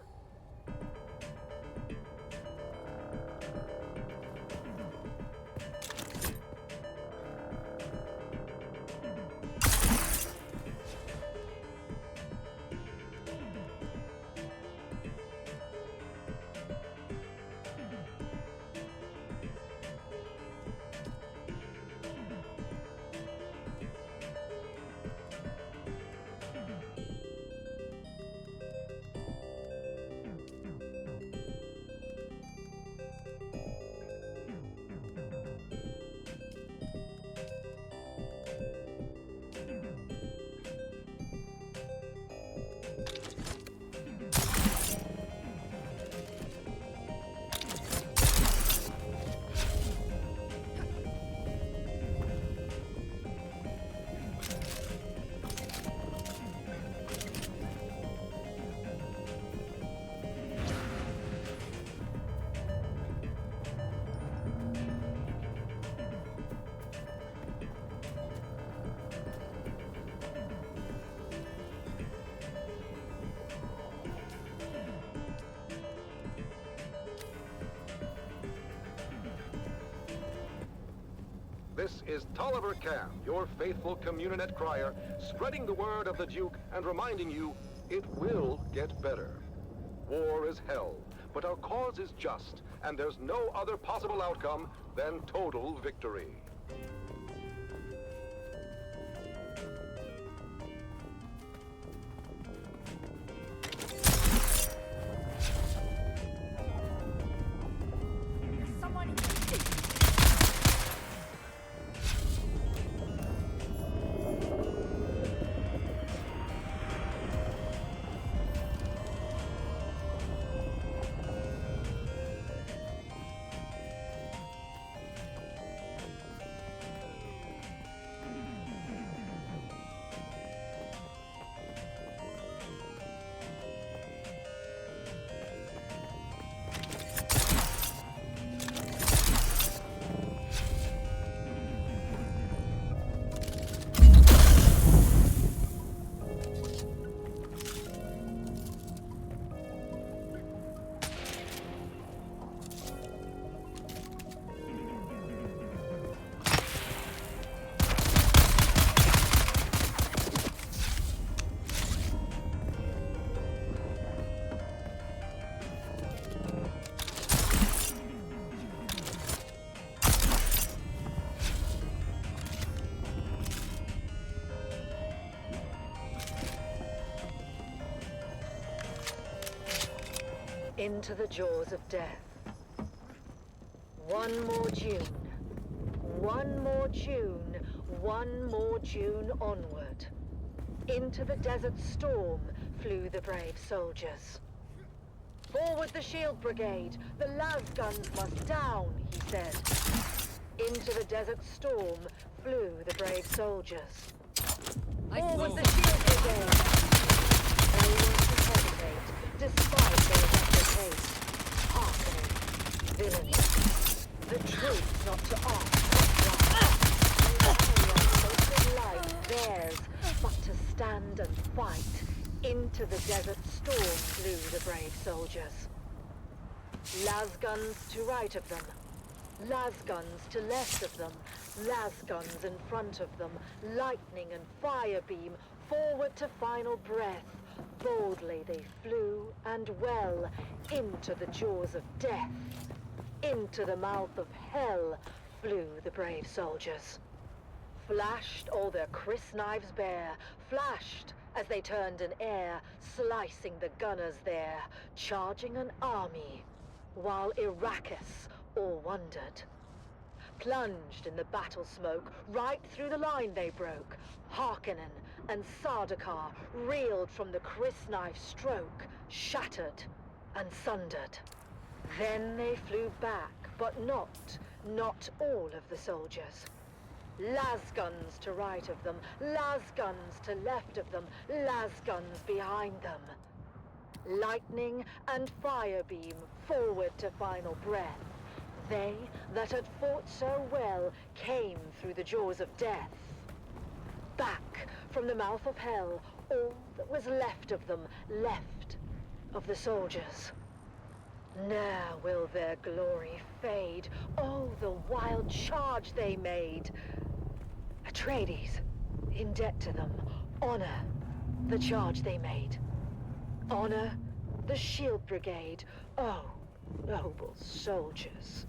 This is Tolliver Cam, your faithful Communinet crier, spreading the word of the Duke and reminding you it will get better. War is hell, but our cause is just, and there's no other possible outcome than total victory. Into the jaws of death. One more June. One more June. One more June onward. Into the desert storm flew the brave soldiers. Forward the shield brigade. The las guns must down, he said. Into the desert storm flew the brave soldiers. Forward the shield brigade. No one could hesitate, despite their rapid haste. Hearkening, villainy. The truth not to ask, not sacred life theirs, but to stand and fight. Into the desert storm flew the brave soldiers. Las guns to right of them, las guns to left of them, las guns in front of them, lightning and fire beam, forward to final breath. Boldly they flew, and well, into the jaws of death. Into the mouth of hell flew the brave soldiers. Flashed all their crisp knives bare, flashed as they turned in air, slicing the gunners there, charging an army, while Arrakis all wondered. Plunged in the battle smoke, right through the line they broke. Harkonnen and Sardaukar reeled from the crisp knife stroke, shattered and sundered. Then they flew back, but not all of the soldiers. Las guns to right of them, las guns to left of them, las guns behind them. Lightning and fire beam forward to final breath. They that had fought so well came through the jaws of death. Back from the mouth of hell, all that was left of them, left of the soldiers. Ne'er will their glory fade. Oh, the wild charge they made. Atreides, in debt to them, honor the charge they made. Honor the shield brigade. Oh, noble soldiers.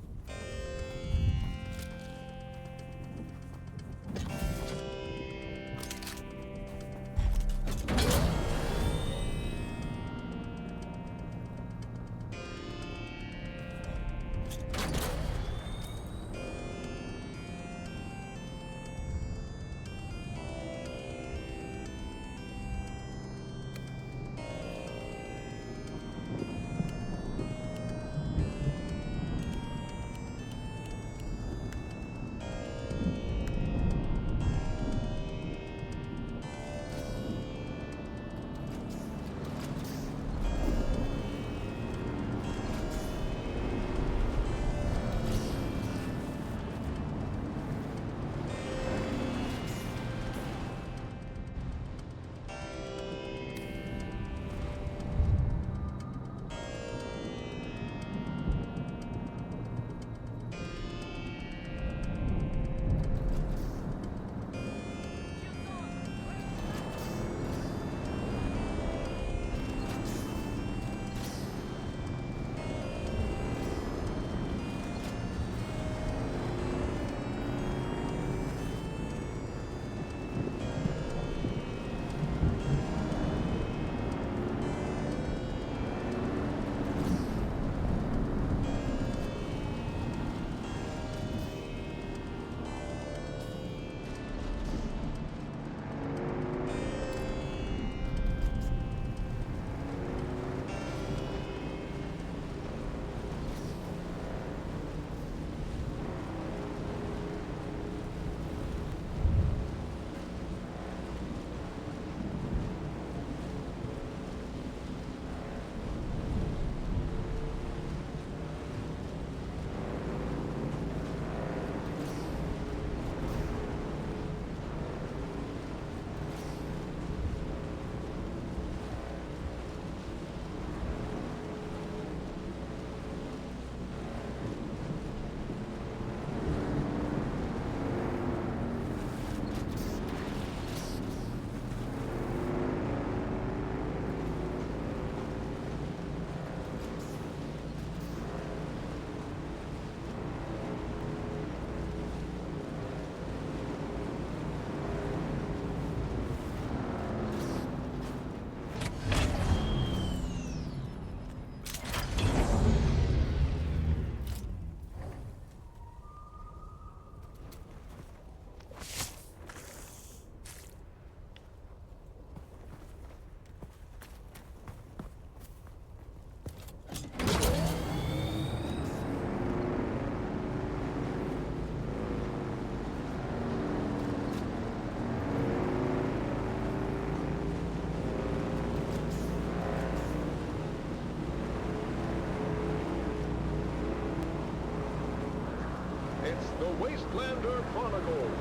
Wastelander Chronicles,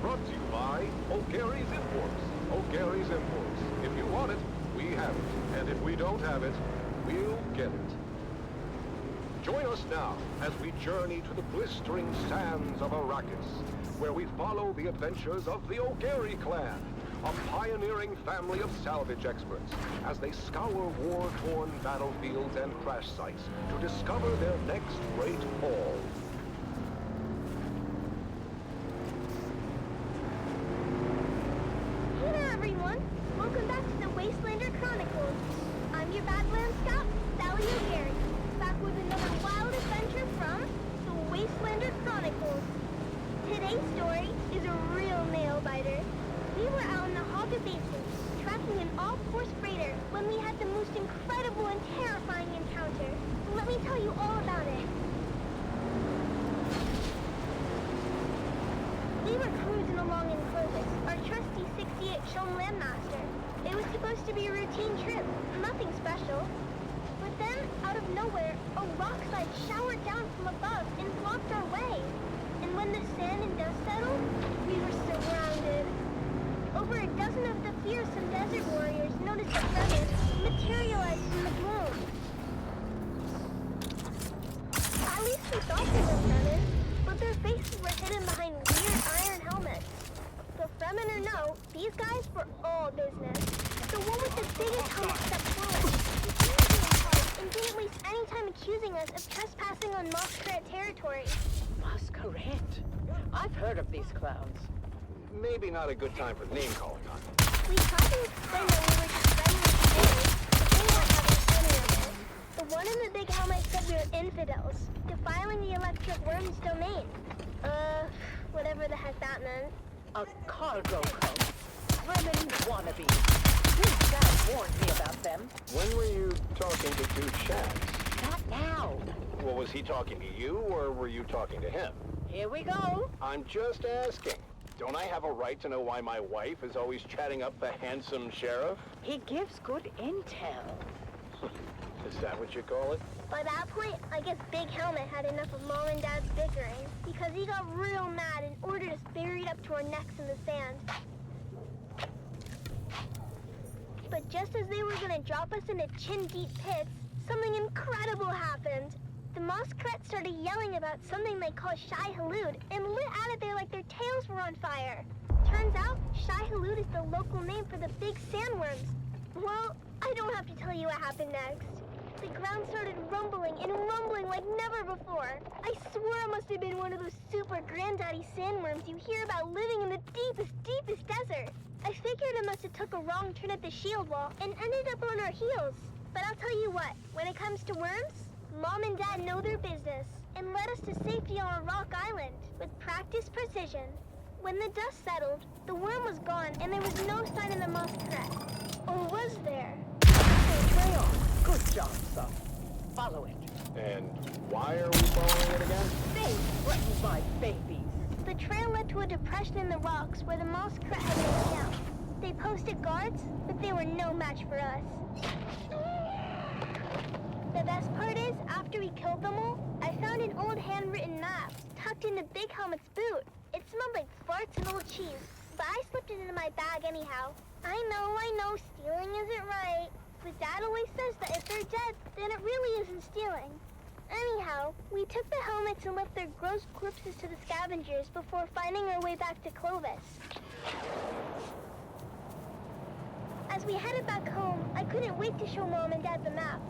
brought to you by O'Gary's Imports. O'Gary's Imports. If you want it, we have it. And if we don't have it, we'll get it. Join us now as we journey to the blistering sands of Arrakis, where we follow the adventures of the O'Gary clan, a pioneering family of salvage experts, as they scour war-torn battlefields and crash sites to discover their next great haul. Hey there, everyone! Welcome back to the Wastelander Chronicles. I'm your Badlands Scout, Sally O'Gary, back with another wild adventure from the Wastelander Chronicles. Today's story is a real nail-biter. We were out in the Haga Basin, tracking an all-force freighter when we had the most incredible and terrifying encounter. Let me tell you all about it. We were cruising along in Clovis, our trusty 68 Shone Landmaster. It was supposed to be a routine trip, nothing special. But then, out of nowhere, a rock slide showered down from above and blocked our way. And when the sand and dust settled, we were surrounded. Over a dozen of the fearsome desert warriors noticed the Fremen materialized in the gloom. At least we thought they were Fremen, but their faces were hidden behind weird iron helmets. So Fremen or no, these guys were all business. The one with the biggest helmet stepped forward. He seemed to be in charge and didn't waste any time accusing us of trespassing on Masquerade territory. Masquerade? I've heard of these clowns. Maybe not a good time for name-calling on them. We tried to explain that we were just friendly together, but they weren't having any of it. The one in the big helmet said we were infidels, defiling the electric worm's domain. Whatever the heck that meant. A cargo cult. Fremen wannabes. Your dad warned me about them. When were you talking to Dude Shags? Not now. Well, was he talking to you, or were you talking to him? Here we go. I'm just asking. Don't I have a right to know why my wife is always chatting up the handsome sheriff? He gives good intel. Is that what you call it? By that point, I guess Big Helmet had enough of Mom and Dad's bickering, because he got real mad and ordered us buried up to our necks in the sand. But just as they were gonna drop us into chin-deep pits, something incredible happened. The Moskret started yelling about something they call Shai Halud and lit out of there like their tails were on fire. Turns out, Shai Halud is the local name for the big sandworms. Well, I don't have to tell you what happened next. The ground started rumbling and rumbling like never before. I swear it must have been one of those super granddaddy sandworms you hear about living in the deepest desert. I figured it must have took a wrong turn at the shield wall and ended up on our heels. But I'll tell you what, when it comes to worms, Mom and Dad know their business and led us to safety on a rock island with practiced precision. When the dust settled, the worm was gone and there was no sign of the Moskret. Or was there? Trail. Good job, son. Follow it. And why are we following it again? They threatened my babies. The trail led to a depression in the rocks where the Moskret had been camped. They posted guards, but they were no match for us. The best part is, after we killed them all, I found an old handwritten map tucked into Big Helmet's boot. It smelled like farts and old cheese, but I slipped it into my bag anyhow. I know, stealing isn't right. But Dad always says that if they're dead, then it really isn't stealing. Anyhow, we took the helmets and left their gross corpses to the scavengers before finding our way back to Clovis. As we headed back home, I couldn't wait to show Mom and Dad the map.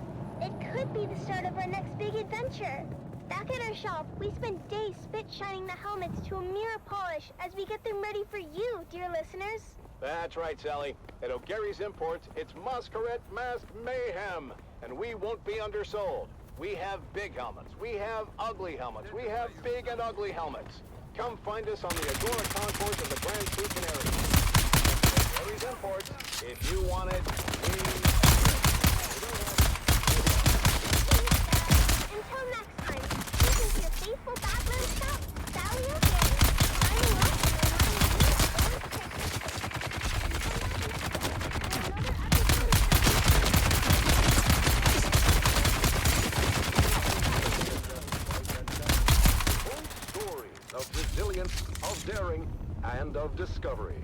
It could be the start of our next big adventure. Back at our shop, we spent days spit-shining the helmets to a mirror polish as we get them ready for you, dear listeners. That's right, Sally. At O'Gary's Imports, it's Masquerade Masked Mayhem, and we won't be undersold. We have big helmets. We have ugly helmets. We have big and ugly helmets. Come find us on the Agora concourse of the Grand True Canary. O'Gary's Imports. If you want it, we... Until next time, this is your faithful Badlands Scout, Sally O'Gary, signing off and reminding you Stories of resilience. daring, and of discovery.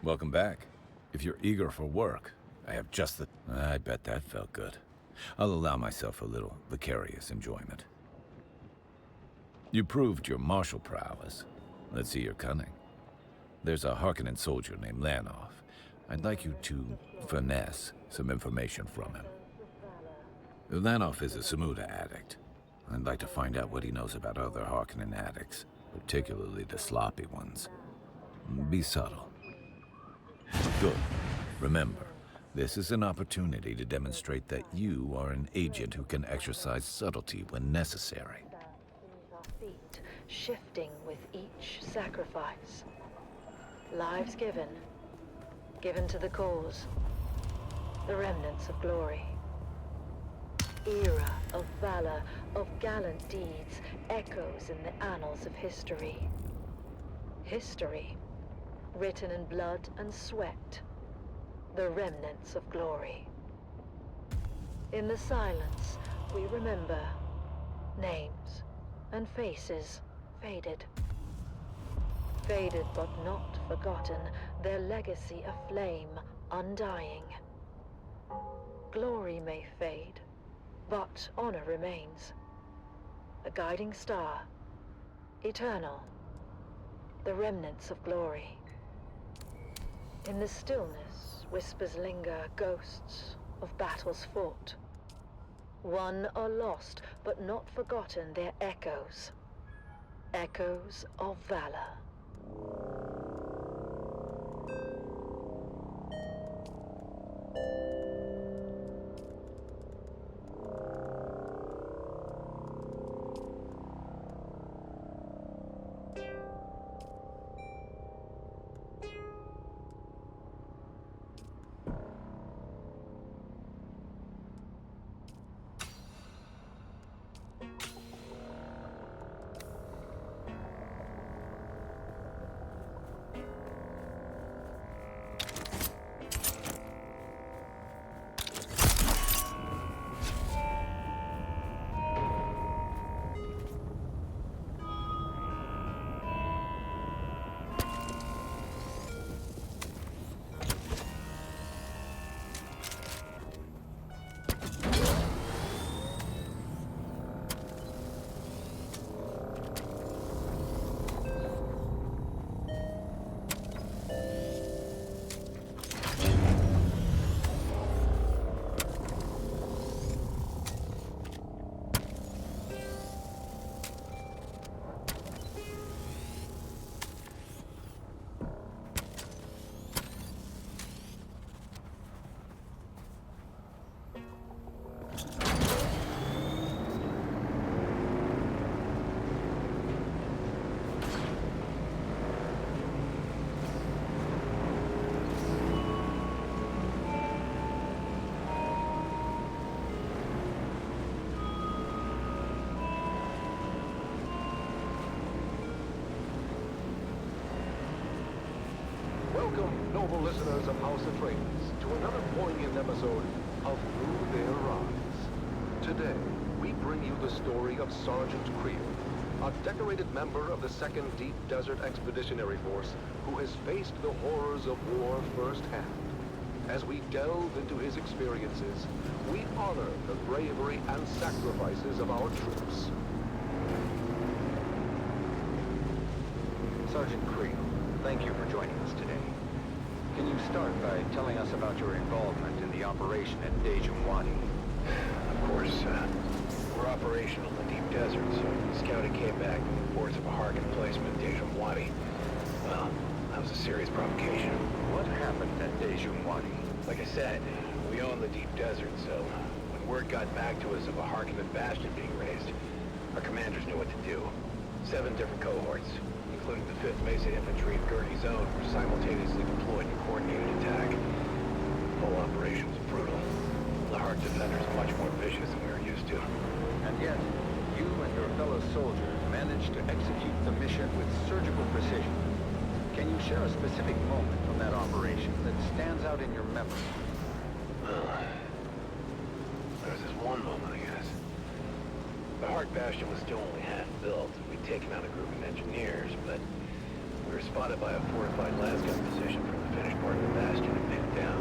Welcome back. If you're eager for work, I have just the... I bet that felt good. I'll allow myself a little vicarious enjoyment. You proved your martial prowess. Let's see your cunning. There's a Harkonnen soldier named Lanoff. I'd like you to finesse some information from him. Lanoff is a Samuda addict. I'd like to find out what he knows about other Harkonnen addicts, particularly the sloppy ones. Be subtle. Good. Remember, this is an opportunity to demonstrate that you are an agent who can exercise subtlety when necessary. Our feet shifting with each sacrifice. Lives given to the cause. The remnants of glory. Era of valor, of gallant deeds, echoes in the annals of history. History, written in blood and sweat. The remnants of glory. In the silence, we remember names and faces faded. Faded but not forgotten, their legacy aflame, undying. Glory may fade, but honor remains. A guiding star, eternal. The remnants of glory. In the stillness, whispers linger, ghosts of battles fought. Won or lost, but not forgotten, their echoes. Echoes of valor. noble listeners of House Atreides to another poignant episode of Through Their Eyes. Today, we bring you the story of Sergeant Creel, a decorated member of the 2nd Deep Desert Expeditionary Force who has faced the horrors of war firsthand. As we delve into his experiences, we honor the bravery and sacrifices of our troops. Sergeant Creel, thank you for joining us today. Can you start by telling us about your involvement in the operation at Dejum Wadi? Of course, we're operational in the deep desert, so scouting came back with reports of a Hark emplacement at Dejum Wadi. Well, that was a serious provocation. What happened at Dejum Wadi? Like I said, we own the deep desert, so when word got back to us of a Harkonnen bastion being raised, our commanders knew what to do. 7 different cohorts, including the 5th Mesa Infantry of Gurney's Own, were simultaneously deployed in a coordinated attack. The whole operation was brutal. The Hark defenders much more vicious than we were used to. And yet, you and your fellow soldiers managed to execute the mission with surgical precision. Can you share a specific moment from that operation that stands out in your memory? Well, there was this one moment, I guess. The Hark bastion was still only half built. We'd taken out a group of engineers, but we were spotted by a fortified lasgun position from the finished part of the bastion and pinned down.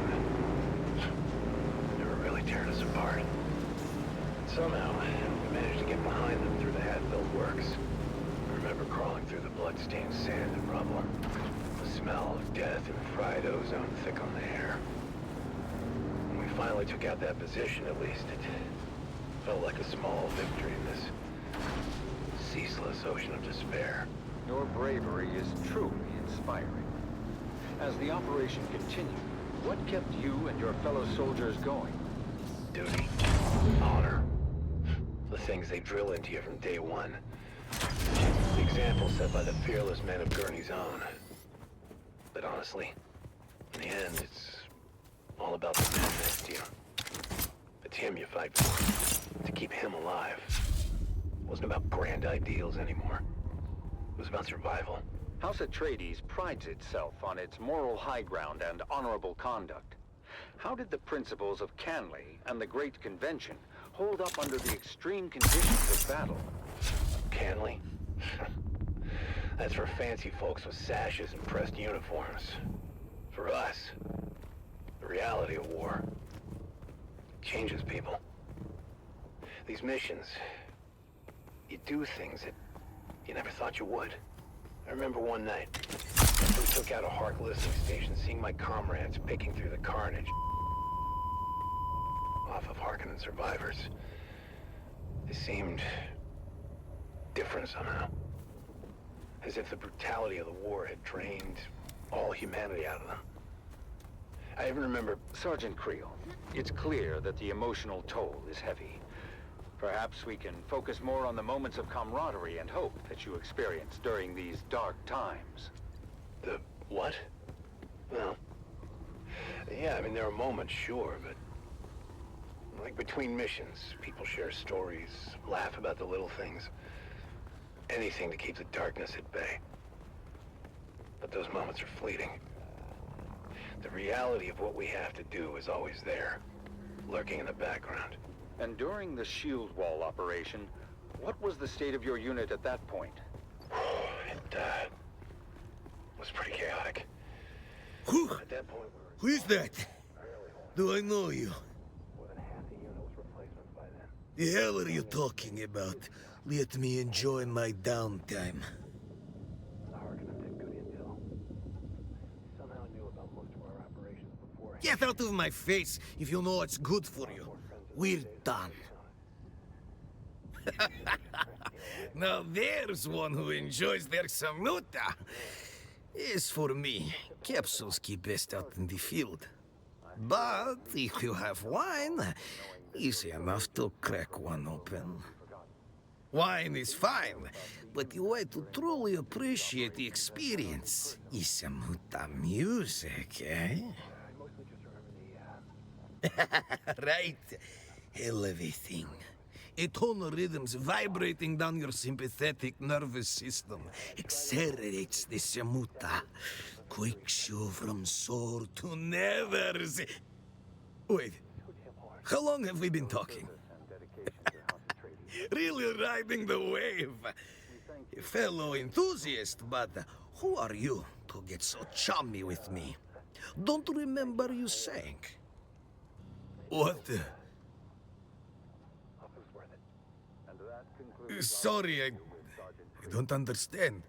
They were really tearing us apart. And somehow, we managed to get behind them through the half-built works. I remember crawling through the blood-stained sand and rubble. The smell of death and fried ozone thick on the air. When we finally took out that position, at least, it felt like a small victory in this ceaseless ocean of despair. Your bravery is truly inspiring. As the operation continued, what kept you and your fellow soldiers going? Duty. Honor. The things they drill into you from day one. The example set by the fearless men of Gurney's Own. But honestly, in the end, it's all about the man next to you. It's him you fight for. To keep him alive. It wasn't about grand ideals anymore. It was about survival. House Atreides prides itself on its moral high ground and honorable conduct. How did the principles of Canley and the Great Convention hold up under the extreme conditions of battle? Canley? That's for fancy folks with sashes and pressed uniforms. For us, the reality of war changes people. These missions, you do things that you never thought you would. I remember one night, after we took out a Hark listening station, seeing my comrades picking through the carnage off of Harkonnen survivors. They seemed different somehow. As if the brutality of the war had drained all humanity out of them. I even remember... Sergeant Creel, it's clear that the emotional toll is heavy. Perhaps we can focus more on the moments of camaraderie and hope that you experienced during these dark times. The what? Well, yeah, I mean, there are moments, sure, but... like between missions, people share stories, laugh about the little things. Anything to keep the darkness at bay. But those moments are fleeting. The reality of what we have to do is always there, lurking in the background. And during the shield wall operation, what was the state of your unit at that point? It was pretty chaotic. Who? At that point, Who is that? Do I know you? more than half the unit was replacements by then. The hell are you talking about? Let me enjoy my downtime. The Harkonnen had good intel. Somehow knew about most of our operations before. Get out of my face if you know what's good for you. We're done. Now there's one who enjoys their samuta. As for me, capsules keep best out in the field. But if you have wine, easy enough to crack one open. Wine is fine, but the way to truly appreciate the experience is samuta music, eh? Right. Elevating. A tonal rhythms vibrating down your sympathetic nervous system accelerates the samuta, quick show from sword to never see. Wait, how long have we been talking? Really riding the wave. Fellow enthusiast, but who are you to get so chummy with me? Don't remember you saying. What the... Sorry, I don't understand.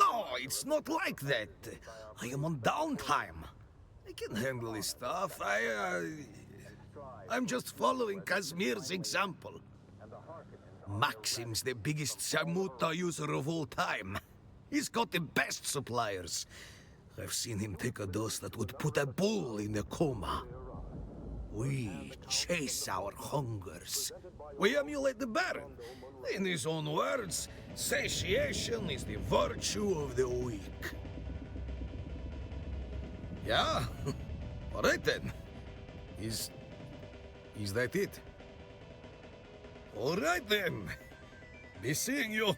No, it's not like that. I am on downtime. I can handle this stuff. I'm just following Kazmir's example. Maxim's the biggest Shamuta user of all time. He's got the best suppliers. I've seen him take a dose that would put a bull in a coma. We chase our hungers. We emulate the Baron. In his own words, satiation is the virtue of the weak. Yeah? All right then. Is that it? All right then. Be seeing you.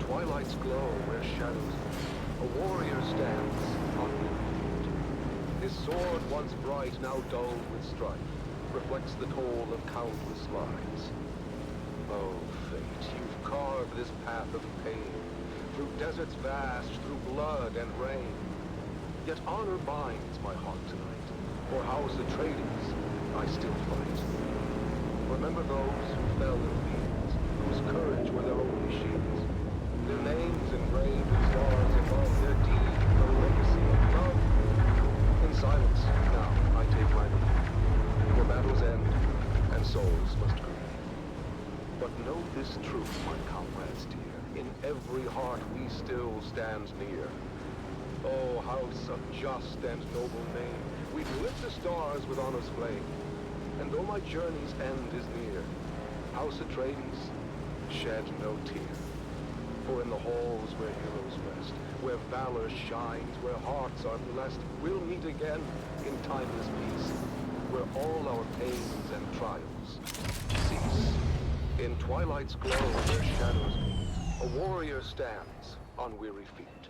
Twilight's glow where shadows meet, a warrior stands on his feet. His sword, once bright, now dulled with strife, reflects the toll of countless lives. Oh, fate, you've carved this path of pain, through deserts vast, through blood and rain. Yet honor binds my heart tonight, for House Atreides I still fight. Remember those who fell in fields, whose courage were their only shields. Their names engraved in stars above, their deed the legacy of love. In silence, now I take my leave, for battles end, and souls must grieve. But know this truth, my comrades dear, in every heart we still stand near. Oh, house of just and noble name, we'd lit the stars with honor's flame. And though my journey's end is near, House Atreides, shed no tear. For in the halls where heroes rest, where valor shines, where hearts are blessed, we'll meet again in timeless peace, where all our pains and trials cease. In twilight's glow where shadows meet, a warrior stands on weary feet.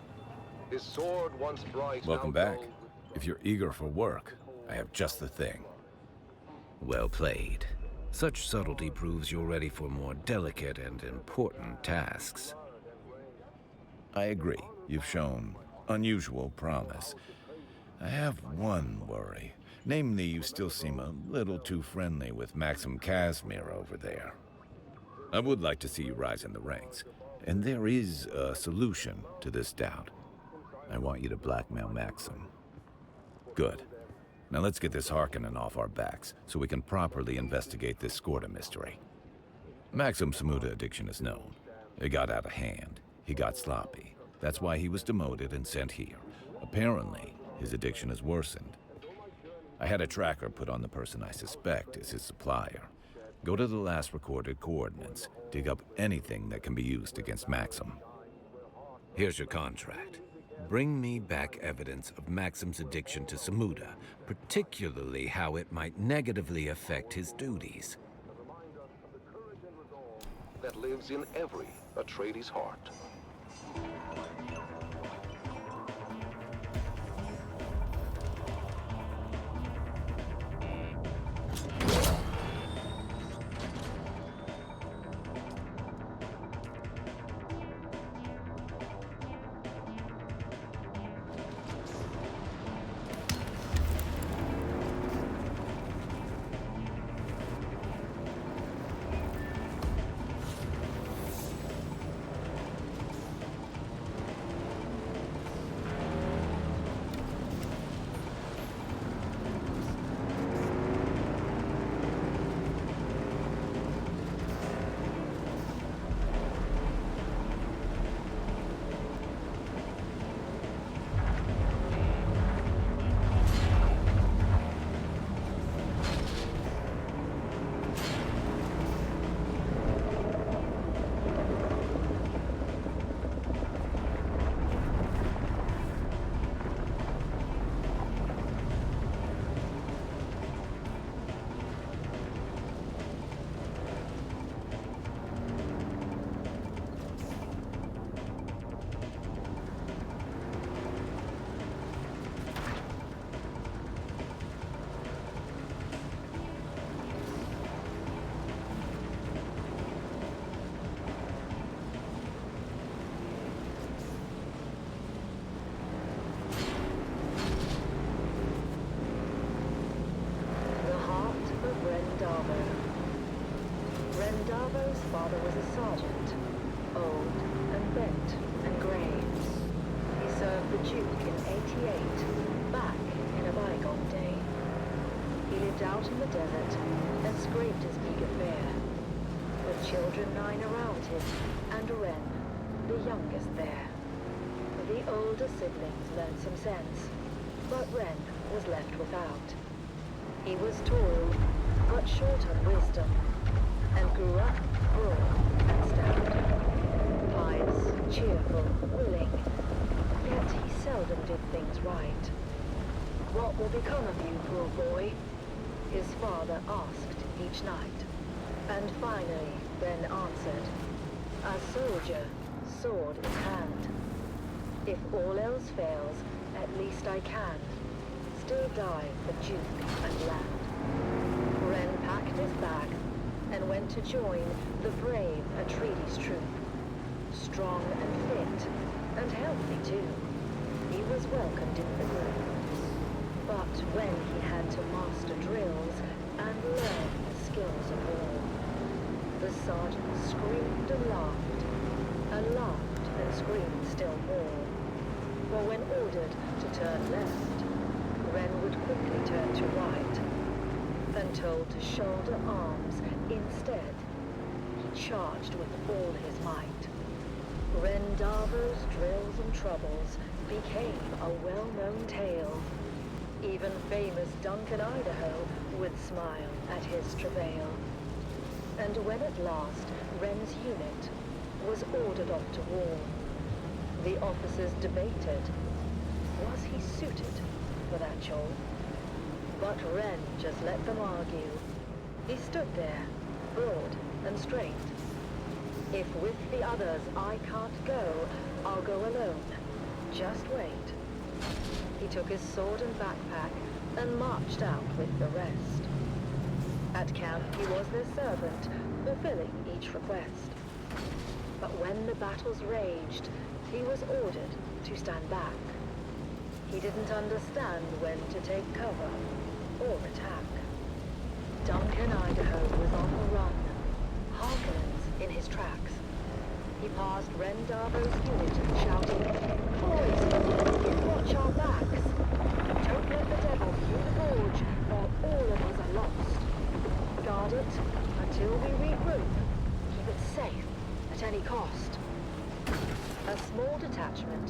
His sword once bright, Welcome now back. dull with... If you're eager for work, I have just the thing. Well played. Such subtlety proves you're ready for more delicate and important tasks. I agree. You've shown unusual promise. I have one worry. Namely, you still seem a little too friendly with Maxim Casimir over there. I would like to see you rise in the ranks. And there is a solution to this doubt. I want you to blackmail Maxim. Good. Now let's get this Harkonnen off our backs, so we can properly investigate this Skorda mystery. Maxim's Samuda addiction is known. It got out of hand. He got sloppy. That's why he was demoted and sent here. Apparently, his addiction has worsened. I had a tracker put on the person I suspect is his supplier. Go to the last recorded coordinates. Dig up anything that can be used against Maxim. Here's your contract. Bring me back evidence of Maxim's addiction to Samuda, particularly how it might negatively affect his duties. That lives in every Atreides heart. Darvo's father was a sergeant, old and bent and grey. He served the Duke in '88, back in a bygone day. He lived out in the desert and scraped his meager fare, with children 9 around him and Ren, the youngest there. The older siblings learned some sense, but Ren was left without. He was tall, but short on wisdom, and grew up broad and stout. Pious, cheerful, willing, yet he seldom did things right. "What will become of you, poor boy?" his father asked each night. And finally, Ben answered, "A soldier, sword in hand. If all else fails, at least I can still die for Duke and land." Ren packed his bag and went to join the brave Atreides troop. Strong and fit, and healthy too, he was welcomed in the group. But when he had to master drills and learn the skills of war, the sergeant screamed and laughed and screamed still more. For when ordered to turn left, Ren would quickly turn to right, and told to shoulder arms instead, he charged with all his might. Ren Darvo's drills and troubles became a well-known tale. Even famous Duncan Idaho would smile at his travail. And when at last Ren's unit was ordered off to war, the officers debated, was he suited for that job? But Ren just let them argue. He stood there, broad and straight. "If with the others I can't go, I'll go alone. Just wait." He took his sword and backpack and marched out with the rest. At camp he was their servant, fulfilling each request. But when the battles raged, he was ordered to stand back. He didn't understand when to take cover or attack. Duncan Idaho was on the run, Harkonnens in his tracks. He passed Ren Darvo's unit shouting, "Boys, watch our backs! Don't let the devil through the boards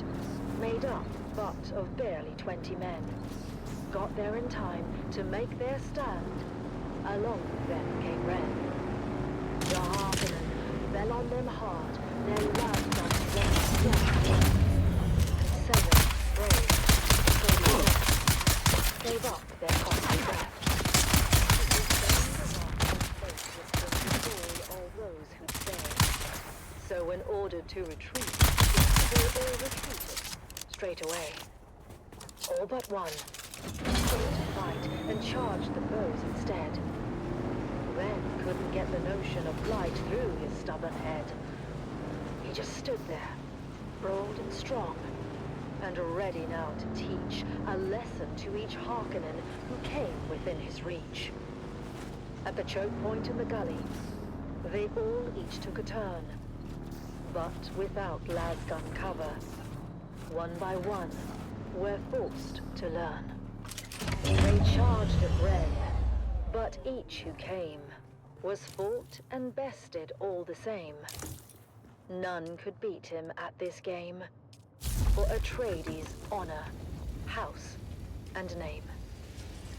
arrived, made up but of barely 20 men. Got there in time to make their stand. Along with them came Ren. The Harkonnen fell on them hard, their last guns ran and 7 brave gave up their costly breath. All those who'd stay. So when ordered to retreat, they all retreated straight away. All but one stayed to fight and charged the foes instead. Ren couldn't get the notion of flight through his stubborn head. He just stood there, broad and strong, and ready now to teach a lesson to each Harkonnen who came within his reach. At the choke point in the gully, they all each took a turn, but without lasgun cover. One by one, were forced to learn. They charged at Ren, but each who came was fought and bested all the same. None could beat him at this game, for Atreides' honor, house, and name.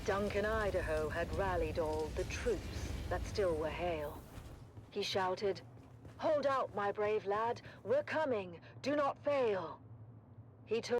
Duncan Idaho had rallied all the troops that still were hale. He shouted, "Hold out, my brave lad, we're coming, do not fail." He took